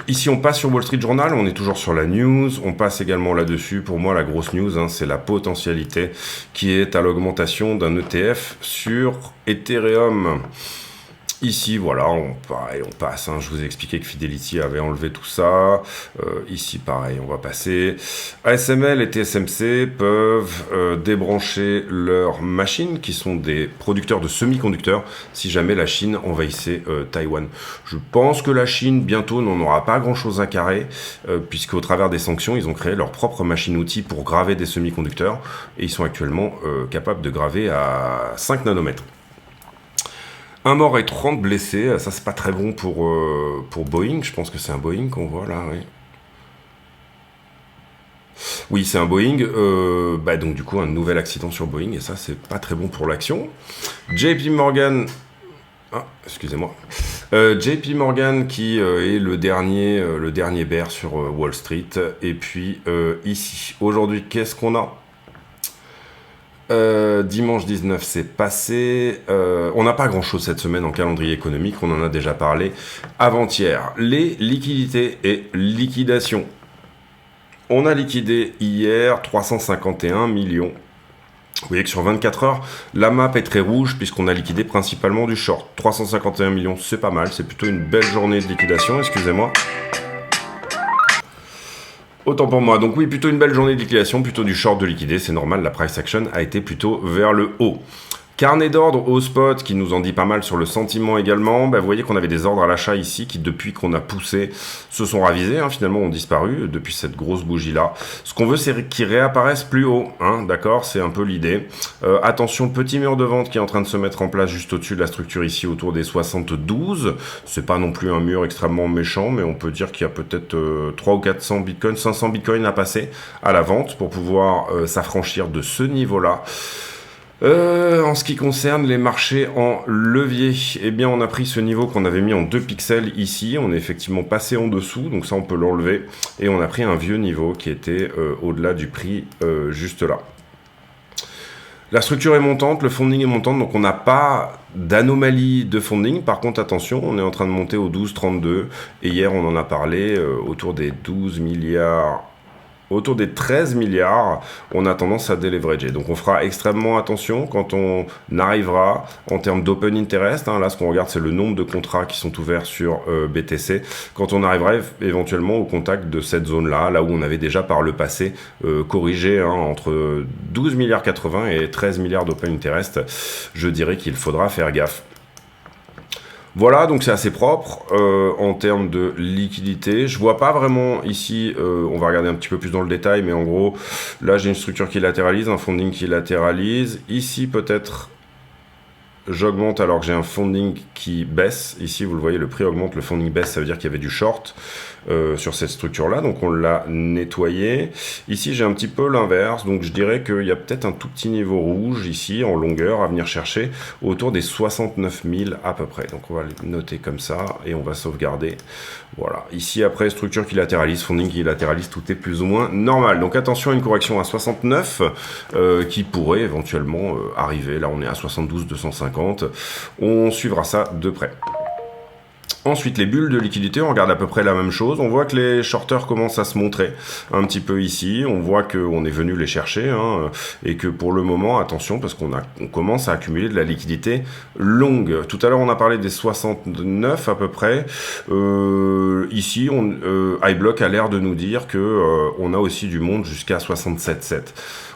Ici, on passe sur Wall Street Journal, on est toujours sur la news, on passe également là-dessus. Pour moi, la grosse news, hein, c'est la potentialité qui est à l'augmentation d'un ETF sur Ethereum. Ici, voilà, on passe. Hein. Je vous ai expliqué que Fidelity avait enlevé tout ça. Ici, pareil, on va passer. ASML et TSMC peuvent débrancher leurs machines, qui sont des producteurs de semi-conducteurs, si jamais la Chine envahissait Taïwan. Je pense que la Chine, bientôt, n'en aura pas grand-chose à carrer, puisqu'au travers des sanctions, ils ont créé leur propre machine-outil pour graver des semi-conducteurs, et ils sont actuellement capables de graver à 5 nanomètres. Un mort et 30 blessés, ça c'est pas très bon pour Boeing, je pense que c'est un Boeing qu'on voit là, oui. Oui, c'est un Boeing, donc du coup un nouvel accident sur Boeing, et ça c'est pas très bon pour l'action. JP Morgan, excusez-moi. JP Morgan qui est le dernier bear sur Wall Street, et puis ici, aujourd'hui, qu'est-ce qu'on a ? Dimanche 19, c'est passé. On n'a pas grand-chose cette semaine en calendrier économique, on en a déjà parlé avant-hier. Les liquidités et liquidations. On a liquidé hier 351 millions. Vous voyez que sur 24 heures, la map est très rouge puisqu'on a liquidé principalement du short. 351 millions, c'est pas mal, c'est plutôt une belle journée de liquidation, excusez-moi. Autant pour moi. Donc oui, plutôt une belle journée de liquidation, plutôt du short de liquider, c'est normal, la price action a été plutôt vers le haut. Carnet d'ordre au spot qui nous en dit pas mal sur le sentiment également. Vous voyez qu'on avait des ordres à l'achat ici qui, depuis qu'on a poussé, se sont ravisés, hein, finalement ont disparu depuis cette grosse bougie-là. Ce qu'on veut, c'est qu'ils réapparaissent plus haut, hein, d'accord, c'est un peu l'idée. Attention, petit mur de vente qui est en train de se mettre en place juste au-dessus de la structure ici, autour des 72. C'est pas non plus un mur extrêmement méchant, mais on peut dire qu'il y a peut-être 300 ou 400 bitcoins, 500 bitcoins à passer à la vente pour pouvoir s'affranchir de ce niveau-là. En ce qui concerne les marchés en levier, eh bien on a pris ce niveau qu'on avait mis en 2 pixels ici, on est effectivement passé en dessous, donc ça on peut l'enlever, et on a pris un vieux niveau qui était au-delà du prix juste là. La structure est montante, le funding est montant, donc on n'a pas d'anomalie de funding. Par contre, attention, on est en train de monter au 12,32, et hier on en a parlé autour des 12 milliards. Autour des 13 milliards, on a tendance à déleverager. Donc on fera extrêmement attention quand on arrivera en termes d'open interest. Hein, là, ce qu'on regarde, c'est le nombre de contrats qui sont ouverts sur BTC. Quand on arrivera éventuellement au contact de cette zone-là, là où on avait déjà par le passé corrigé entre 12 milliards 80 et 13 milliards d'open interest, je dirais qu'il faudra faire gaffe. Voilà, donc c'est assez propre en termes de liquidité. Je vois pas vraiment ici, on va regarder un petit peu plus dans le détail, mais en gros, là j'ai une structure qui latéralise, un funding qui latéralise. Ici peut-être, j'augmente alors que j'ai un funding qui baisse. Ici, vous le voyez, le prix augmente, le funding baisse, ça veut dire qu'il y avait du short sur cette structure-là, donc on l'a nettoyé. Ici, j'ai un petit peu l'inverse, donc je dirais qu'il y a peut-être un tout petit niveau rouge ici, en longueur, à venir chercher, autour des 69 000 à peu près. Donc on va le noter comme ça, et on va sauvegarder. Voilà, ici après, structure qui latéralise, funding qui latéralise, tout est plus ou moins normal. Donc attention à une correction à 69, qui pourrait éventuellement arriver. Là, on est à 72 250. On suivra ça de près. Ensuite, les bulles de liquidité, on regarde à peu près la même chose. On voit que les shorters commencent à se montrer un petit peu ici. On voit qu'on est venu les chercher hein, et que pour le moment, attention, parce qu'on commence à accumuler de la liquidité longue. Tout à l'heure, on a parlé des 69 à peu près. Ici, iBlock a l'air de nous dire que on a aussi du monde jusqu'à 67,7.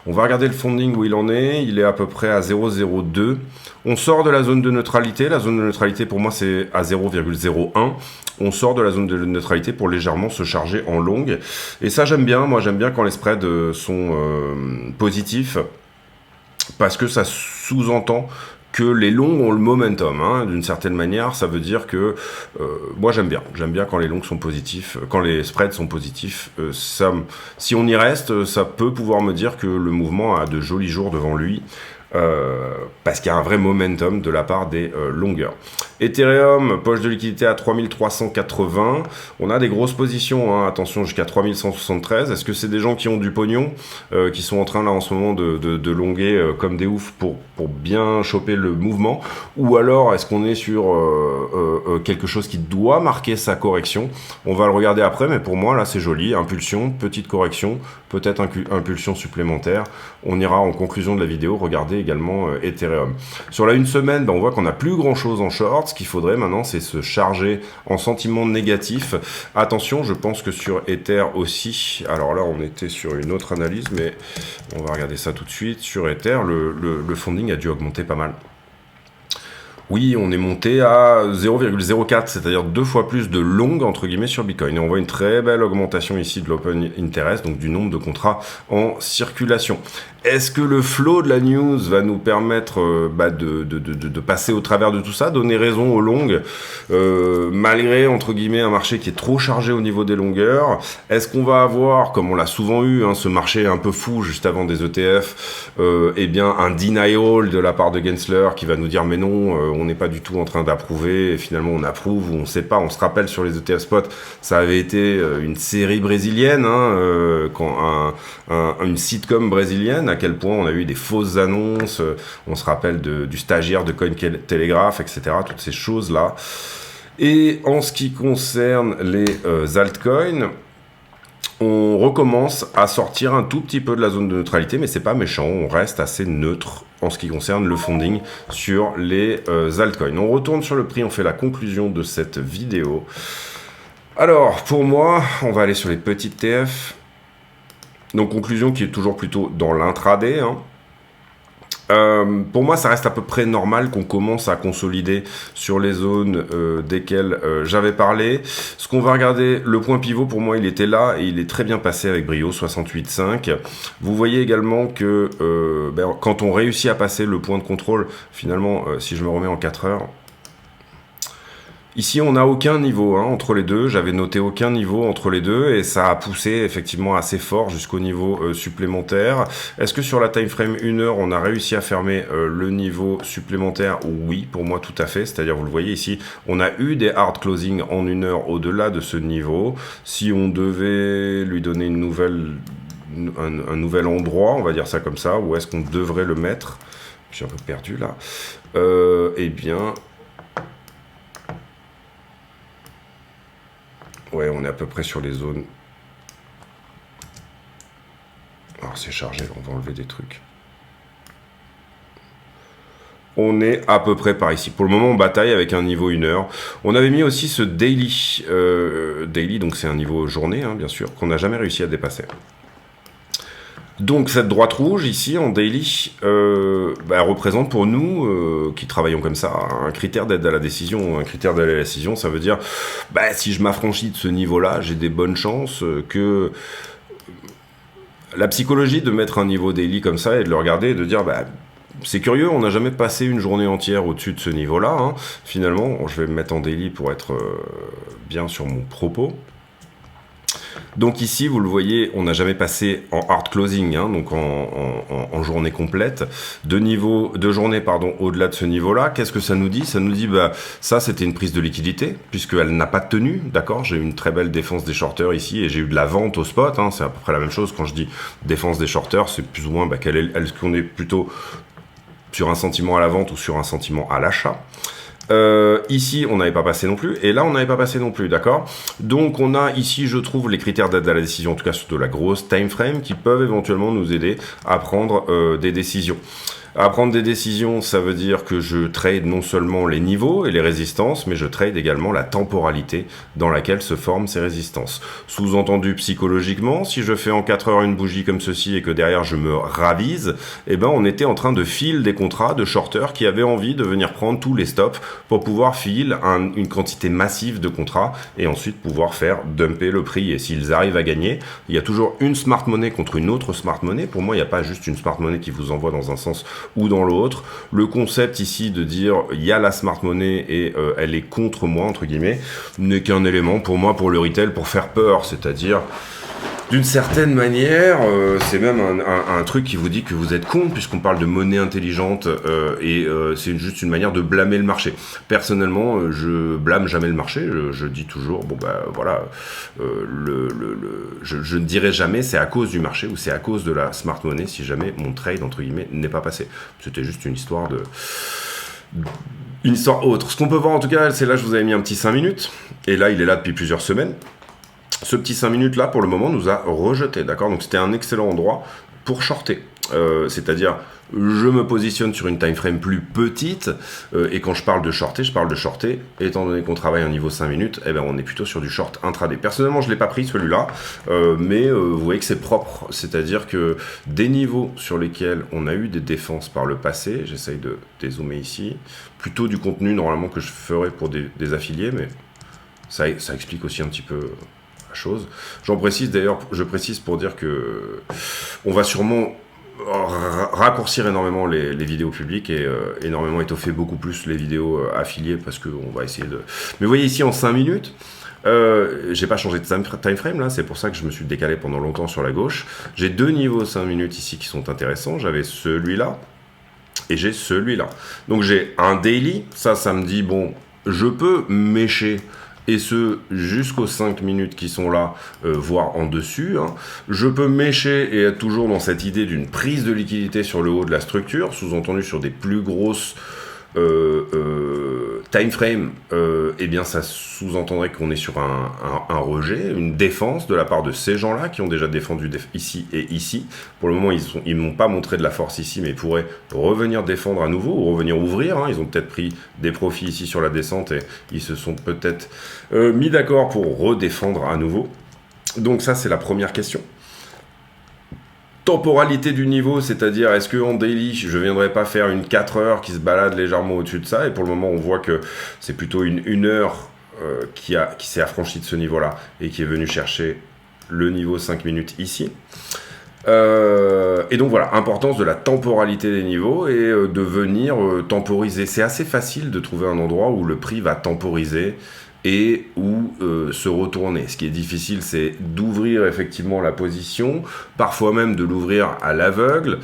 On va regarder le funding où il en est. Il est à peu près à 0,02. On sort de la zone de neutralité. La zone de neutralité, pour moi, c'est à 0,01. On sort de la zone de neutralité pour légèrement se charger en longue. Et ça, j'aime bien. Moi, j'aime bien quand les spreads sont positifs parce que ça sous-entend que les longs ont le momentum, hein. D'une certaine manière, ça veut dire que moi j'aime bien quand les longs sont positifs, quand les spreads sont positifs. Si on y reste, ça peut pouvoir me dire que le mouvement a de jolis jours devant lui. Parce qu'il y a un vrai momentum de la part des longueurs. Ethereum, poche de liquidité à 3380. On a des grosses positions, hein, attention, jusqu'à 3173. Est-ce que c'est des gens qui ont du pognon, qui sont en train là en ce moment de longuer comme des oufs pour bien choper le mouvement, ou alors est-ce qu'on est sur quelque chose qui doit marquer sa correction? On va le regarder après, mais pour moi là c'est joli. Impulsion, petite correction, peut-être impulsion supplémentaire. On ira en conclusion de la vidéo regarder également Ethereum. Sur la une semaine, on voit qu'on n'a plus grand chose en short. Ce qu'il faudrait maintenant, c'est se charger en sentiment négatif. Attention, je pense que sur Ether aussi, alors là on était sur une autre analyse, mais on va regarder ça tout de suite. Sur Ether, le funding a dû augmenter pas mal. Oui, on est monté à 0,04, c'est-à-dire 2 fois plus de long entre guillemets sur Bitcoin. Et on voit une très belle augmentation ici de l'open interest, donc du nombre de contrats en circulation. Est-ce que le flow de la news va nous permettre de passer au travers de tout ça, donner raison aux longues, malgré, entre guillemets, un marché qui est trop chargé au niveau des longueurs? Est-ce qu'on va avoir, comme on l'a souvent eu, hein, ce marché un peu fou juste avant des ETF, eh bien un denial de la part de Gensler qui va nous dire mais non, on n'est pas du tout en train d'approuver, et finalement on approuve, ou on sait pas. On se rappelle sur les ETF spot, ça avait été une série brésilienne, hein, une sitcom brésilienne, à quel point on a eu des fausses annonces, on se rappelle du stagiaire de Cointelegraph, etc., toutes ces choses-là. Et en ce qui concerne les altcoins, on recommence à sortir un tout petit peu de la zone de neutralité, mais c'est pas méchant, on reste assez neutre en ce qui concerne le funding sur les altcoins. On retourne sur le prix, on fait la conclusion de cette vidéo. Alors, pour moi, on va aller sur les petites TF. Donc, conclusion qui est toujours plutôt dans l'intraday, hein. Pour moi, ça reste à peu près normal qu'on commence à consolider sur les zones desquelles j'avais parlé. Ce qu'on va regarder, le point pivot, pour moi, il était là et il est très bien passé avec brio, 68,5. Vous voyez également que quand on réussit à passer le point de contrôle, finalement, si je me remets en 4 heures, ici, on n'a aucun niveau entre les deux. J'avais noté aucun niveau entre les deux et ça a poussé effectivement assez fort jusqu'au niveau supplémentaire. Est-ce que sur la time frame 1 heure, on a réussi à fermer le niveau supplémentaire? Oui, pour moi tout à fait. C'est-à-dire, vous le voyez ici, on a eu des hard closing en 1 heure au-delà de ce niveau. Si on devait lui donner un nouvel endroit, on va dire ça comme ça, où est-ce qu'on devrait le mettre? Je suis un peu perdu là. Eh bien... ouais, on est à peu près sur les zones. Alors c'est chargé, on va enlever des trucs. On est à peu près par ici. Pour le moment, on bataille avec un niveau 1 heure. On avait mis aussi ce daily. Daily, donc c'est un niveau journée, hein, bien sûr, qu'on n'a jamais réussi à dépasser. Donc cette droite rouge ici en daily représente pour nous qui travaillons comme ça un critère d'aide à la décision. Un critère d'aide à la décision, ça veut dire si je m'affranchis de ce niveau-là, j'ai des bonnes chances que la psychologie de mettre un niveau daily comme ça et de le regarder et de dire c'est curieux, on n'a jamais passé une journée entière au-dessus de ce niveau-là. Hein. Finalement, je vais me mettre en daily pour être bien sur mon propos. Donc ici, vous le voyez, on n'a jamais passé en hard closing, hein, donc en journée complète, de journée au-delà de ce niveau-là. Qu'est-ce que ça nous dit? Ça nous dit, ça c'était une prise de liquidité, puisqu'elle n'a pas tenu, d'accord? J'ai eu une très belle défense des shorters ici, et j'ai eu de la vente au spot, hein, c'est à peu près la même chose. Quand je dis défense des shorters, c'est plus ou moins est-ce qu'on est plutôt sur un sentiment à la vente ou sur un sentiment à l'achat. Ici, on n'avait pas passé non plus, et là, on n'avait pas passé non plus, d'accord? Donc, on a ici, je trouve, les critères d'aide à la décision, en tout cas sur de la grosse time frame, qui peuvent éventuellement nous aider à prendre des décisions. À prendre des décisions, ça veut dire que je trade non seulement les niveaux et les résistances, mais je trade également la temporalité dans laquelle se forment ces résistances. Sous-entendu psychologiquement, si je fais en 4 heures une bougie comme ceci et que derrière je me ravise, on était en train de filer des contrats de shorters qui avaient envie de venir prendre tous les stops pour pouvoir filer une quantité massive de contrats et ensuite pouvoir faire dumper le prix. Et s'ils arrivent à gagner, il y a toujours une smart money contre une autre smart money. Pour moi, il n'y a pas juste une smart money qui vous envoie dans un sens ou dans l'autre. Le concept ici de dire il y a la smart money et elle est contre moi, entre guillemets, n'est qu'un élément pour moi, pour le retail, pour faire peur, c'est-à-dire d'une certaine manière, c'est même un truc qui vous dit que vous êtes con, puisqu'on parle de monnaie intelligente, et c'est juste une manière de blâmer le marché. Personnellement, je blâme jamais le marché, je dis toujours, bon bah voilà, je ne dirai jamais c'est à cause du marché, ou c'est à cause de la smart money, si jamais mon trade, entre guillemets, n'est pas passé. C'était juste une histoire une histoire autre. Ce qu'on peut voir en tout cas, c'est là, je vous avais mis un petit 5 minutes, et là, il est là depuis plusieurs semaines. Ce petit 5 minutes là, pour le moment, nous a rejeté, d'accord? Donc c'était un excellent endroit pour shorter. C'est-à-dire, je me positionne sur une time frame plus petite, et quand je parle de shorter, étant donné qu'on travaille à un niveau 5 minutes, eh ben, on est plutôt sur du short intraday. Personnellement, je ne l'ai pas pris celui-là, mais vous voyez que c'est propre, c'est-à-dire que des niveaux sur lesquels on a eu des défenses par le passé, j'essaye de dézoomer ici, plutôt du contenu normalement que je ferais pour des affiliés, mais ça explique aussi un petit peu chose. J'en précise d'ailleurs, je précise pour dire que on va sûrement raccourcir énormément les vidéos publiques et énormément étoffer beaucoup plus les vidéos affiliées parce qu'on va essayer de... Mais vous voyez ici en 5 minutes, j'ai pas changé de time frame là, c'est pour ça que je me suis décalé pendant longtemps sur la gauche. J'ai deux niveaux 5 minutes ici qui sont intéressants, j'avais celui-là et j'ai celui-là. Donc j'ai un daily, ça me dit bon, je peux mécher et ce jusqu'aux 5 minutes qui sont là, voire en dessus. Hein. Je peux mécher et être toujours dans cette idée d'une prise de liquidité sur le haut de la structure, sous-entendu sur des plus grosses time frame, eh bien ça sous-entendrait qu'on est sur un rejet, une défense de la part de ces gens-là qui ont déjà défendu ici et ici. Pour le moment, ils m'ont pas montré de la force ici, mais ils pourraient revenir défendre à nouveau ou revenir ouvrir. Hein. Ils ont peut-être pris des profits ici sur la descente et ils se sont peut-être mis d'accord pour redéfendre à nouveau. Donc ça, c'est la première question. Temporalité du niveau, c'est-à-dire est-ce qu'en daily, je ne viendrai pas faire une 4 heures qui se balade légèrement au-dessus de ça, et pour le moment on voit que c'est plutôt une heure qui s'est affranchie de ce niveau-là et qui est venu chercher le niveau 5 minutes ici. Et donc voilà, importance de la temporalité des niveaux et de venir temporiser. C'est assez facile de trouver un endroit où le prix va temporiser et où se retourner. Ce qui est difficile, c'est d'ouvrir effectivement la position, parfois même de l'ouvrir à l'aveugle,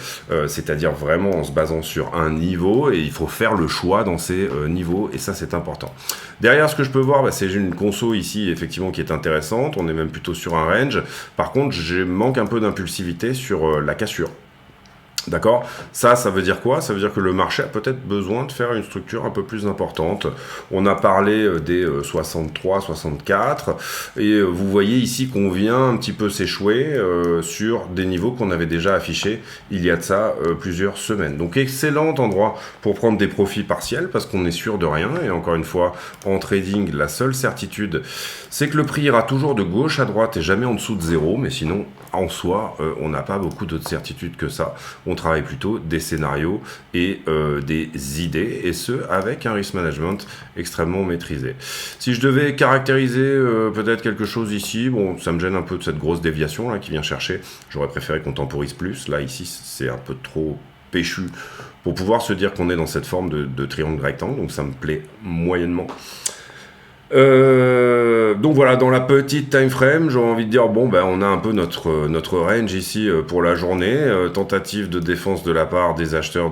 c'est-à-dire vraiment en se basant sur un niveau, et il faut faire le choix dans ces niveaux, et ça c'est important. Derrière, ce que je peux voir, c'est une conso ici, effectivement, qui est intéressante, on est même plutôt sur un range. Par contre, je manque un peu d'impulsivité sur la cassure. D'accord? Ça veut dire quoi? Ça veut dire que le marché a peut-être besoin de faire une structure un peu plus importante. On a parlé des 63, 64, et vous voyez ici qu'on vient un petit peu s'échouer sur des niveaux qu'on avait déjà affichés il y a de ça plusieurs semaines. Donc excellent endroit pour prendre des profits partiels parce qu'on est sûr de rien. Et encore une fois, en trading, la seule certitude, c'est que le prix ira toujours de gauche à droite et jamais en dessous de zéro. Mais sinon, en soi, on n'a pas beaucoup d'autres certitudes que ça. On travaille plutôt des scénarios et des idées, et ce, avec un risk management extrêmement maîtrisé. Si je devais caractériser peut-être quelque chose ici, bon, ça me gêne un peu de cette grosse déviation là qui vient chercher. J'aurais préféré qu'on temporise plus. Là, ici, c'est un peu trop péchu pour pouvoir se dire qu'on est dans cette forme de triangle rectangle, donc ça me plaît moyennement. Donc voilà, dans la petite time frame, j'aurais envie de dire bon ben on a un peu notre range ici pour la journée, tentative de défense de la part des acheteurs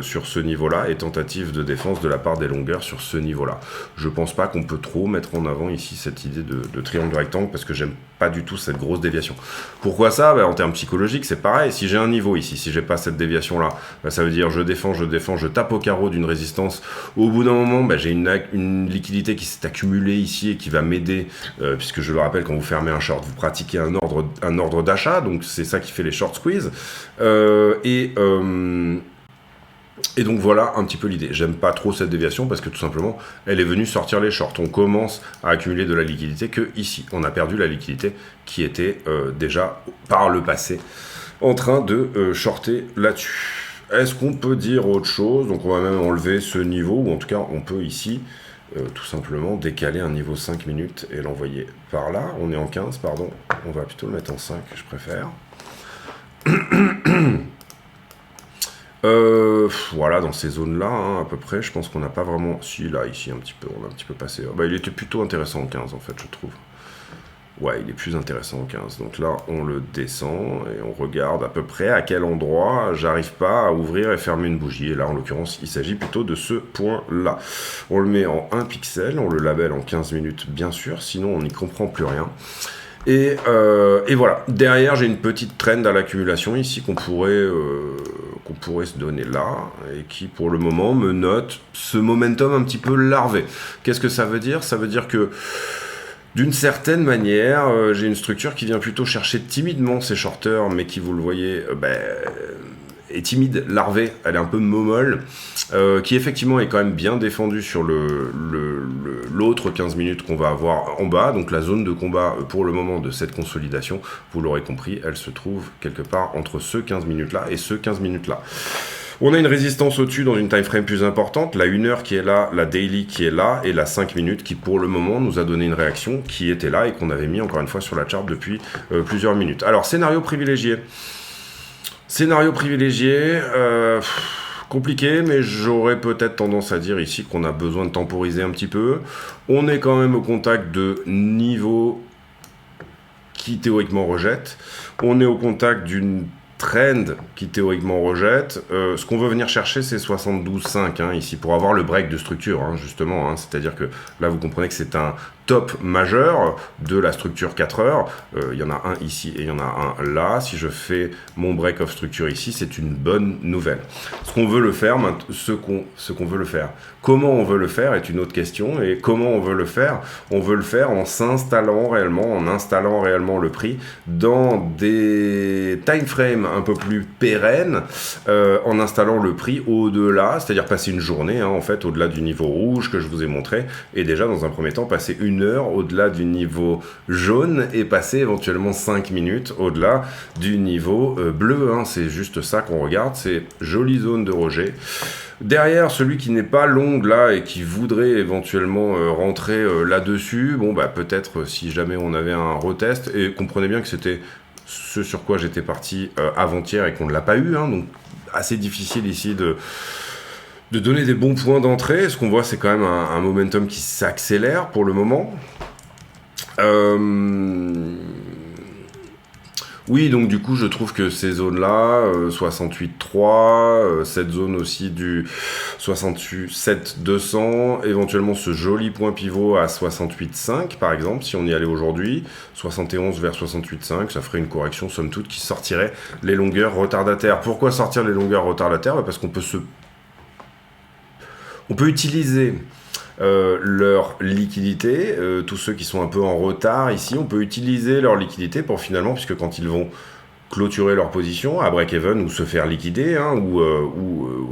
sur ce niveau-là et tentative de défense de la part des longueurs sur ce niveau-là. Je pense pas qu'on peut trop mettre en avant ici cette idée de triangle rectangle parce que j'aime pas du tout cette grosse déviation. Pourquoi ça? En termes psychologiques, c'est pareil. Si j'ai un niveau ici, si j'ai pas cette déviation-là, ça veut dire je défends, je tape au carreau d'une résistance. Au bout d'un moment, j'ai une liquidité qui s'est accumulée ici et qui va m'aider, puisque je le rappelle, quand vous fermez un short, vous pratiquez un ordre d'achat, donc c'est ça qui fait les short squeeze. Et donc voilà un petit peu l'idée. J'aime pas trop cette déviation parce que tout simplement, elle est venue sortir les shorts. On commence à accumuler de la liquidité que ici. On a perdu la liquidité qui était déjà par le passé en train de shorter là-dessus. Est-ce qu'on peut dire autre chose? Donc on va même enlever ce niveau, ou en tout cas on peut ici tout simplement décaler un niveau 5 minutes et l'envoyer par là. On est en 15, pardon. On va plutôt le mettre en 5, je préfère. Voilà, dans ces zones-là, hein, à peu près, je pense qu'on n'a pas vraiment... Si, là, ici, un petit peu, on a un petit peu passé. Bah, il était plutôt intéressant en 15, en fait, je trouve. Ouais, il est plus intéressant en 15. Donc là, on le descend et on regarde à peu près à quel endroit j'arrive pas à ouvrir et fermer une bougie. Et là, en l'occurrence, il s'agit plutôt de ce point-là. On le met en 1 pixel, on le labelle en 15 minutes, bien sûr, sinon on n'y comprend plus rien. Et voilà, derrière j'ai une petite trend à l'accumulation ici qu'on pourrait se donner là, et qui pour le moment me note ce momentum un petit peu larvé. Qu'est-ce que ça veut dire? Ça veut dire que d'une certaine manière, j'ai une structure qui vient plutôt chercher timidement ces shorters, mais qui, vous le voyez, est timide, larvée, elle est un peu momolle, qui effectivement est quand même bien défendue sur l'autre 15 minutes qu'on va avoir en bas. Donc la zone de combat pour le moment de cette consolidation, vous l'aurez compris, elle se trouve quelque part entre ce 15 minutes là et ce 15 minutes là. On a une résistance au-dessus dans une time frame plus importante, la 1 heure qui est là, la daily qui est là, et la 5 minutes qui pour le moment nous a donné une réaction qui était là et qu'on avait mis encore une fois sur la charte depuis plusieurs minutes. Alors, scénario privilégié. Scénario privilégié, compliqué, mais j'aurais peut-être tendance à dire ici qu'on a besoin de temporiser un petit peu. On est quand même au contact de niveaux qui théoriquement rejettent. On est au contact d'une trend qui théoriquement rejette. Ce qu'on veut venir chercher, c'est 72,5 hein, ici, pour avoir le break de structure, hein, justement. Hein, c'est-à-dire que là, vous comprenez que c'est un top majeur de la structure 4 heures. Il y en a un ici et il y en a un là. Si je fais mon break of structure ici, c'est une bonne nouvelle. Ce qu'on veut le faire, ce qu'on veut le faire. Comment on veut le faire est une autre question. Et comment on veut le faire? On veut le faire en s'installant réellement, en installant réellement le prix dans des time frames un peu plus pérennes, en installant le prix au-delà, c'est-à-dire passer une journée, hein, en fait, au-delà du niveau rouge que je vous ai montré, et déjà, dans un premier temps, passer une heure au-delà du niveau jaune et passer éventuellement 5 minutes au-delà du niveau bleu. Hein. C'est juste ça qu'on regarde, c'est jolie zone de rejet. Derrière, celui qui n'est pas long là et qui voudrait éventuellement rentrer là-dessus, bon bah peut-être si jamais on avait un retest, et comprenez bien que c'était ce sur quoi j'étais parti avant-hier et qu'on ne l'a pas eu, hein, donc assez difficile ici de donner des bons points d'entrée. Ce qu'on voit, c'est quand même un momentum qui s'accélère pour le moment. Oui, donc du coup, je trouve que ces zones-là, 68,3, cette zone aussi du 67,200, éventuellement ce joli point pivot à 68,5, par exemple, si on y allait aujourd'hui, 71 vers 68,5, ça ferait une correction, somme toute, qui sortirait les longueurs retardataires. Pourquoi sortir les longueurs retardataires? Parce qu'on peut utiliser leur liquidité, tous ceux qui sont un peu en retard ici, on peut utiliser leur liquidité pour finalement, puisque quand ils vont clôturer leur position à break-even ou se faire liquider, hein,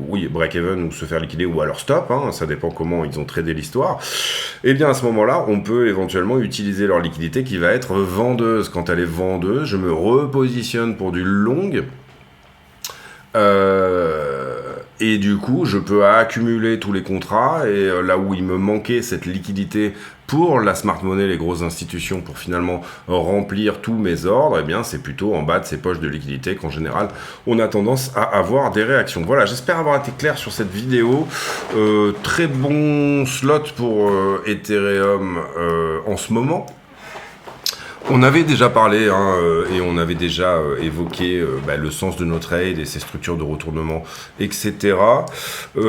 oui, break-even ou se faire liquider ou à leur stop, hein, ça dépend comment ils ont tradé l'histoire, et bien à ce moment-là, on peut éventuellement utiliser leur liquidité qui va être vendeuse. Quand elle est vendeuse, je me repositionne pour du long, et du coup, je peux accumuler tous les contrats, et là où il me manquait cette liquidité pour la smart money, les grosses institutions, pour finalement remplir tous mes ordres, eh bien c'est plutôt en bas de ces poches de liquidité qu'en général, on a tendance à avoir des réactions. Voilà, j'espère avoir été clair sur cette vidéo. Très bon slot pour Ethereum en ce moment. On avait déjà parlé et on avait déjà évoqué le sens de nos trades et ses structures de retournement, etc. On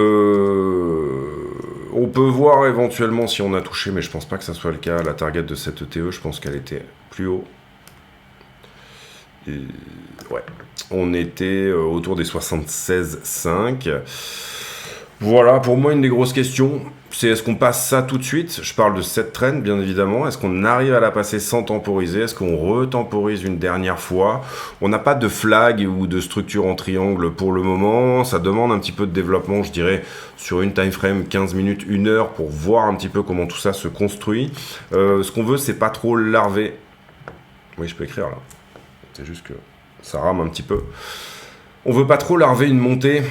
peut voir éventuellement si on a touché, mais je pense pas que ça soit le cas, la target de cette ETE, je pense qu'elle était plus haut. Et, ouais, on était autour des 76,5. Voilà, pour moi, une des grosses questions, c'est est-ce qu'on passe ça tout de suite? Je parle de cette trend, bien évidemment. Est-ce qu'on arrive à la passer sans temporiser? Est-ce qu'on retemporise une dernière fois? On n'a pas de flag ou de structure en triangle pour le moment. Ça demande un petit peu de développement, je dirais, sur une time frame 15 minutes, 1 heure, pour voir un petit peu comment tout ça se construit. Ce qu'on veut, c'est pas trop larver. Oui, je peux écrire là. C'est juste que ça rame un petit peu. On veut pas trop larver une montée.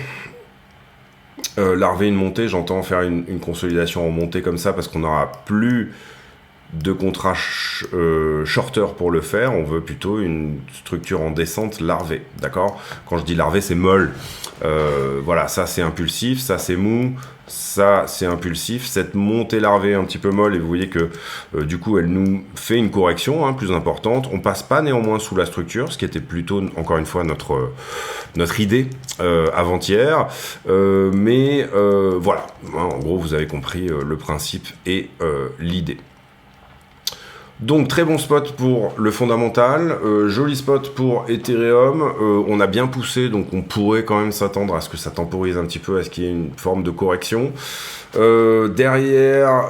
Larver une montée, j'entends faire une consolidation en montée comme ça, parce qu'on n'aura plus de contrat shorter pour le faire, on veut plutôt une structure en descente larvée, d'accord? Quand je dis larvée, c'est molle. Voilà, ça c'est impulsif, ça c'est mou, ça c'est impulsif. Cette montée larvée un petit peu molle, et vous voyez que du coup elle nous fait une correction plus importante. On passe pas néanmoins sous la structure, ce qui était plutôt encore une fois notre idée avant-hier, mais voilà, en gros vous avez compris le principe et l'idée. Donc très bon spot pour le fondamental, joli spot pour Ethereum, on a bien poussé, donc on pourrait quand même s'attendre à ce que ça temporise un petit peu, à ce qu'il y ait une forme de correction. Derrière,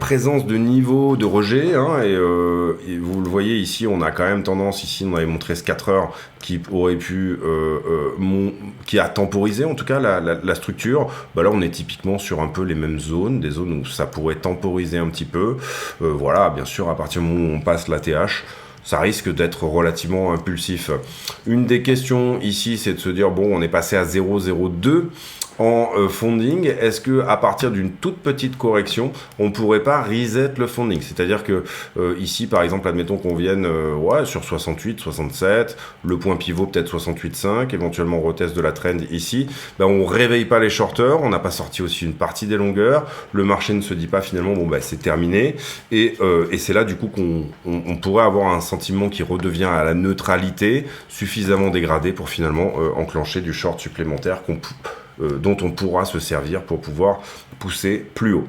présence de niveau de rejet, et vous le voyez ici, on a quand même tendance, ici on avait montré ce 4 heures qui aurait pu, qui a temporisé en tout cas la structure. Bah là on est typiquement sur un peu les mêmes zones, des zones où ça pourrait temporiser un petit peu. Voilà, bien sûr à partir du moment où on passe la TH, ça risque d'être relativement impulsif. Une des questions ici, c'est de se dire, bon, on est passé à 0,02 en funding. Est-ce que à partir d'une toute petite correction, on pourrait pas reset le funding? C'est-à-dire que ici, par exemple, admettons qu'on vienne sur 68, 67, le point pivot peut-être 68,5, éventuellement retest de la trend ici, ben, on réveille pas les shorters, on n'a pas sorti aussi une partie des longueurs, le marché ne se dit pas finalement, bon, ben, c'est terminé, et c'est là du coup qu'on pourrait avoir un sentiment qui redevient à la neutralité, suffisamment dégradé pour finalement enclencher du short supplémentaire dont on pourra se servir pour pouvoir pousser plus haut.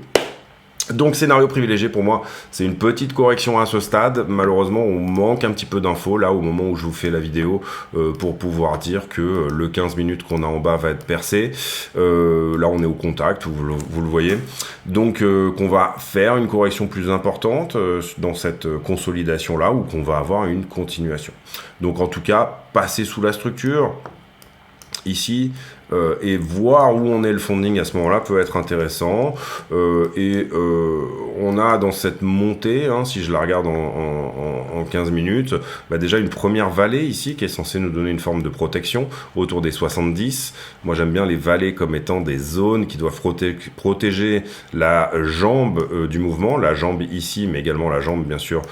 Donc scénario privilégié pour moi, c'est une petite correction à ce stade. Malheureusement, on manque un petit peu d'infos là au moment où je vous fais la vidéo pour pouvoir dire que le 15 minutes qu'on a en bas va être percé. Là, on est au contact, vous le voyez. Donc qu'on va faire une correction plus importante dans cette consolidation là, ou qu'on va avoir une continuation. Donc en tout cas, passer sous la structure ici, et voir où on est le funding à ce moment-là peut être intéressant. On a dans cette montée, si je la regarde en 15 minutes, bah déjà une première vallée ici qui est censée nous donner une forme de protection autour des 70. Moi j'aime bien les vallées comme étant des zones qui doivent protéger la jambe du mouvement, la jambe ici, mais également la jambe bien sûr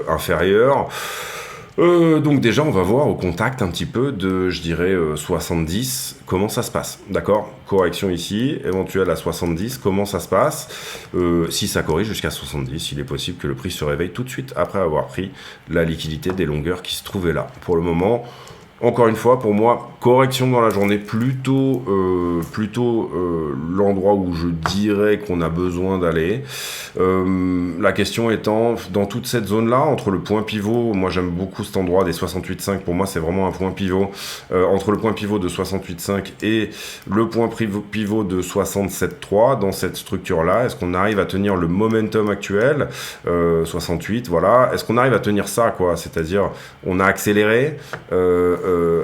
inférieure. Donc déjà on va voir au contact un petit peu de, je dirais, 70, comment ça se passe, d'accord? Correction ici, éventuelle à 70, comment ça se passe? Si ça corrige jusqu'à 70, il est possible que le prix se réveille tout de suite après avoir pris la liquidité des longueurs qui se trouvaient là. Pour le moment, encore une fois, pour moi, correction dans la journée, plutôt l'endroit où je dirais qu'on a besoin d'aller. La question étant, dans toute cette zone-là, entre le point pivot, moi j'aime beaucoup cet endroit des 68,5, pour moi c'est vraiment un point pivot, entre le point pivot de 68,5 et le point pivot de 67,3, dans cette structure-là, est-ce qu'on arrive à tenir le momentum actuel, 68, voilà, est-ce qu'on arrive à tenir ça, quoi, c'est-à-dire, on a accéléré,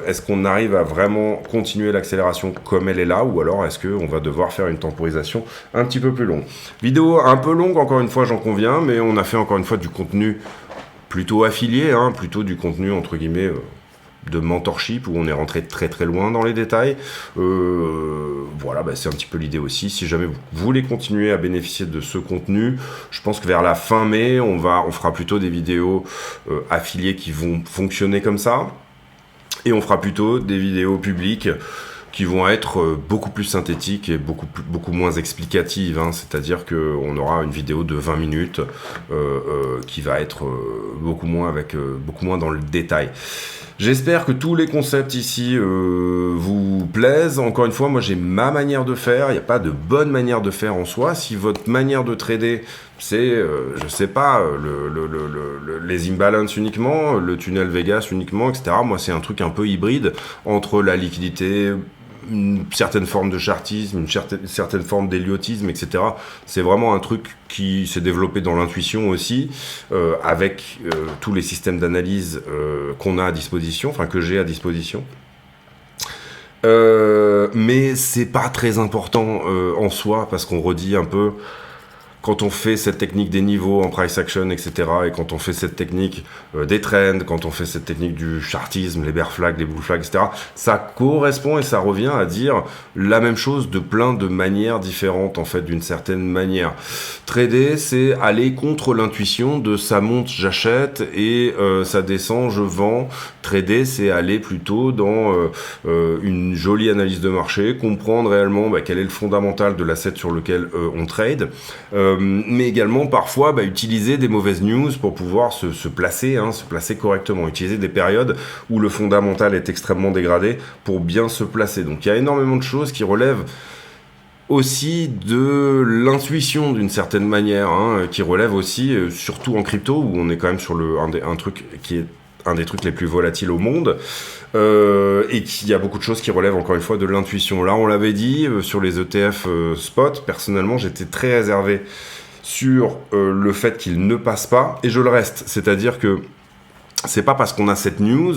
est-ce qu'on arrive à vraiment continuer l'accélération comme elle est là, ou alors est-ce qu'on va devoir faire une temporisation un petit peu plus longue? Vidéo un peu longue, encore une fois, j'en conviens, mais on a fait encore une fois du contenu plutôt affilié, plutôt du contenu entre guillemets de mentorship, où on est rentré très très loin dans les détails. Voilà, c'est un petit peu l'idée aussi. Si jamais vous voulez continuer à bénéficier de ce contenu, je pense que vers la fin mai, on fera plutôt des vidéos affiliées qui vont fonctionner comme ça. Et on fera plutôt des vidéos publiques qui vont être beaucoup plus synthétiques et beaucoup moins explicatives. C'est-à-dire qu'on aura une vidéo de 20 minutes qui va être beaucoup moins dans le détail. J'espère que tous les concepts ici vous plaisent. Encore une fois, moi j'ai ma manière de faire. Il n'y a pas de bonne manière de faire en soi. Si votre manière de trader, c'est, je sais pas, les imbalances uniquement, le tunnel Vegas uniquement, etc. Moi c'est un truc un peu hybride entre la liquidité, une certaine forme de chartisme, une certaine forme d'héliotisme, etc. C'est vraiment un truc qui s'est développé dans l'intuition aussi, avec tous les systèmes d'analyse qu'on a à disposition, enfin que j'ai à disposition. Mais c'est pas très important en soi, parce qu'on redit un peu quand on fait cette technique des niveaux en price action, etc., et quand on fait cette technique des trends, quand on fait cette technique du chartisme, les bear flags, les bull flags, etc., ça correspond et ça revient à dire la même chose de plein de manières différentes, en fait, d'une certaine manière. Trader, c'est aller contre l'intuition de ça monte, j'achète, et ça descend, je vends. Trader, c'est aller plutôt dans une jolie analyse de marché, comprendre réellement quel est le fondamental de l'asset sur lequel on trade, mais également parfois utiliser des mauvaises news pour pouvoir se placer correctement, utiliser des périodes où le fondamental est extrêmement dégradé pour bien se placer. Donc il y a énormément de choses qui relèvent aussi de l'intuition d'une certaine manière, qui relève aussi, surtout en crypto, où on est quand même sur un truc qui est un des trucs les plus volatiles au monde, et qu'il y a beaucoup de choses qui relèvent encore une fois de l'intuition. Là, on l'avait dit, sur les ETF spot, personnellement, j'étais très réservé sur le fait qu'ils ne passent pas, et je le reste. C'est-à-dire que c'est pas parce qu'on a cette news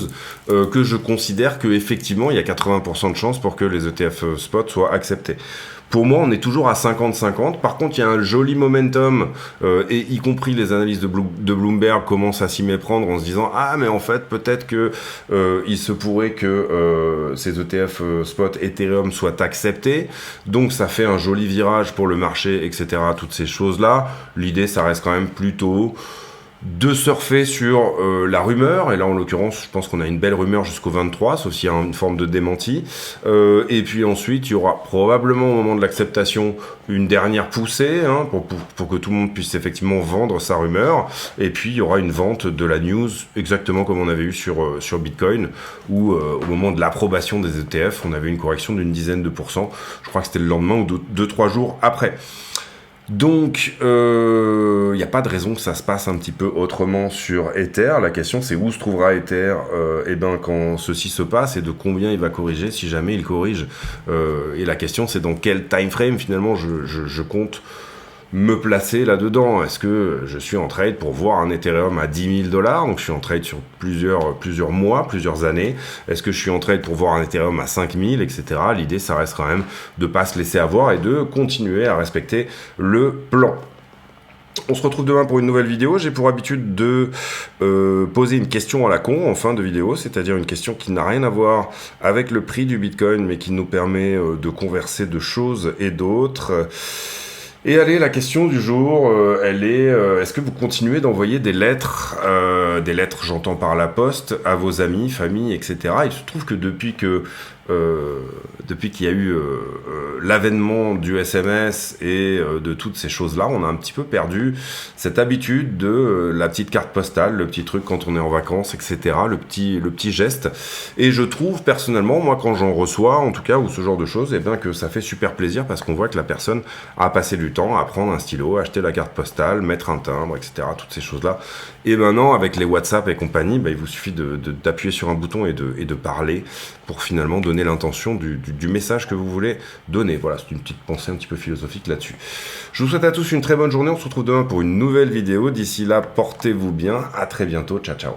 que je considère qu'effectivement, il y a 80% de chances pour que les ETF spot soient acceptés. Pour moi, on est toujours à 50-50. Par contre, il y a un joli momentum, et y compris les analyses de Bloomberg commencent à s'y méprendre en se disant « Ah, mais en fait, peut-être que il se pourrait que ces ETF spot Ethereum soient acceptés. » Donc, ça fait un joli virage pour le marché, etc. Toutes ces choses-là. L'idée, ça reste quand même plutôt de surfer sur la rumeur, et là en l'occurrence je pense qu'on a une belle rumeur jusqu'au 23, sauf s'il y a une forme de démenti, et puis ensuite il y aura probablement au moment de l'acceptation une dernière poussée, pour que tout le monde puisse effectivement vendre sa rumeur, et puis il y aura une vente de la news exactement comme on avait eu sur Bitcoin, où au moment de l'approbation des ETF on avait une correction d'une dizaine de pourcents, je crois que c'était le lendemain ou 2-3 jours après. Donc, il n'y a pas de raison que ça se passe un petit peu autrement sur Ether. La question, c'est où se trouvera Ether quand ceci se passe, et de combien il va corriger si jamais il corrige. Et la question, c'est dans quel time frame, finalement, je compte me placer là-dedans. Est-ce que je suis en trade pour voir un Ethereum à 10 000 $, donc je suis en trade sur plusieurs mois, plusieurs années. Est-ce que je suis en trade pour voir un Ethereum à 5 000, etc. L'idée, ça reste quand même de pas se laisser avoir et de continuer à respecter le plan. On se retrouve demain pour une nouvelle vidéo. J'ai pour habitude de poser une question à la con en fin de vidéo, c'est-à-dire une question qui n'a rien à voir avec le prix du Bitcoin, mais qui nous permet de converser de choses et d'autres. Et allez, la question du jour, elle est, est-ce que vous continuez d'envoyer des lettres, j'entends par la poste, à vos amis, famille, etc. Il se trouve que depuis qu'il y a eu l'avènement du SMS et de toutes ces choses-là, on a un petit peu perdu cette habitude de la petite carte postale, le petit truc quand on est en vacances, etc., le petit geste. Et je trouve personnellement, moi quand j'en reçois, en tout cas, ou ce genre de choses, eh bien que ça fait super plaisir parce qu'on voit que la personne a passé du temps à prendre un stylo, acheter la carte postale, mettre un timbre, etc., toutes ces choses-là. Et maintenant, avec les WhatsApp et compagnie, il vous suffit d'appuyer sur un bouton et de parler pour finalement donner l'intention du message que vous voulez donner. Voilà, c'est une petite pensée un petit peu philosophique là-dessus. Je vous souhaite à tous une très bonne journée. On se retrouve demain pour une nouvelle vidéo. D'ici là, portez-vous bien. À très bientôt. Ciao, ciao.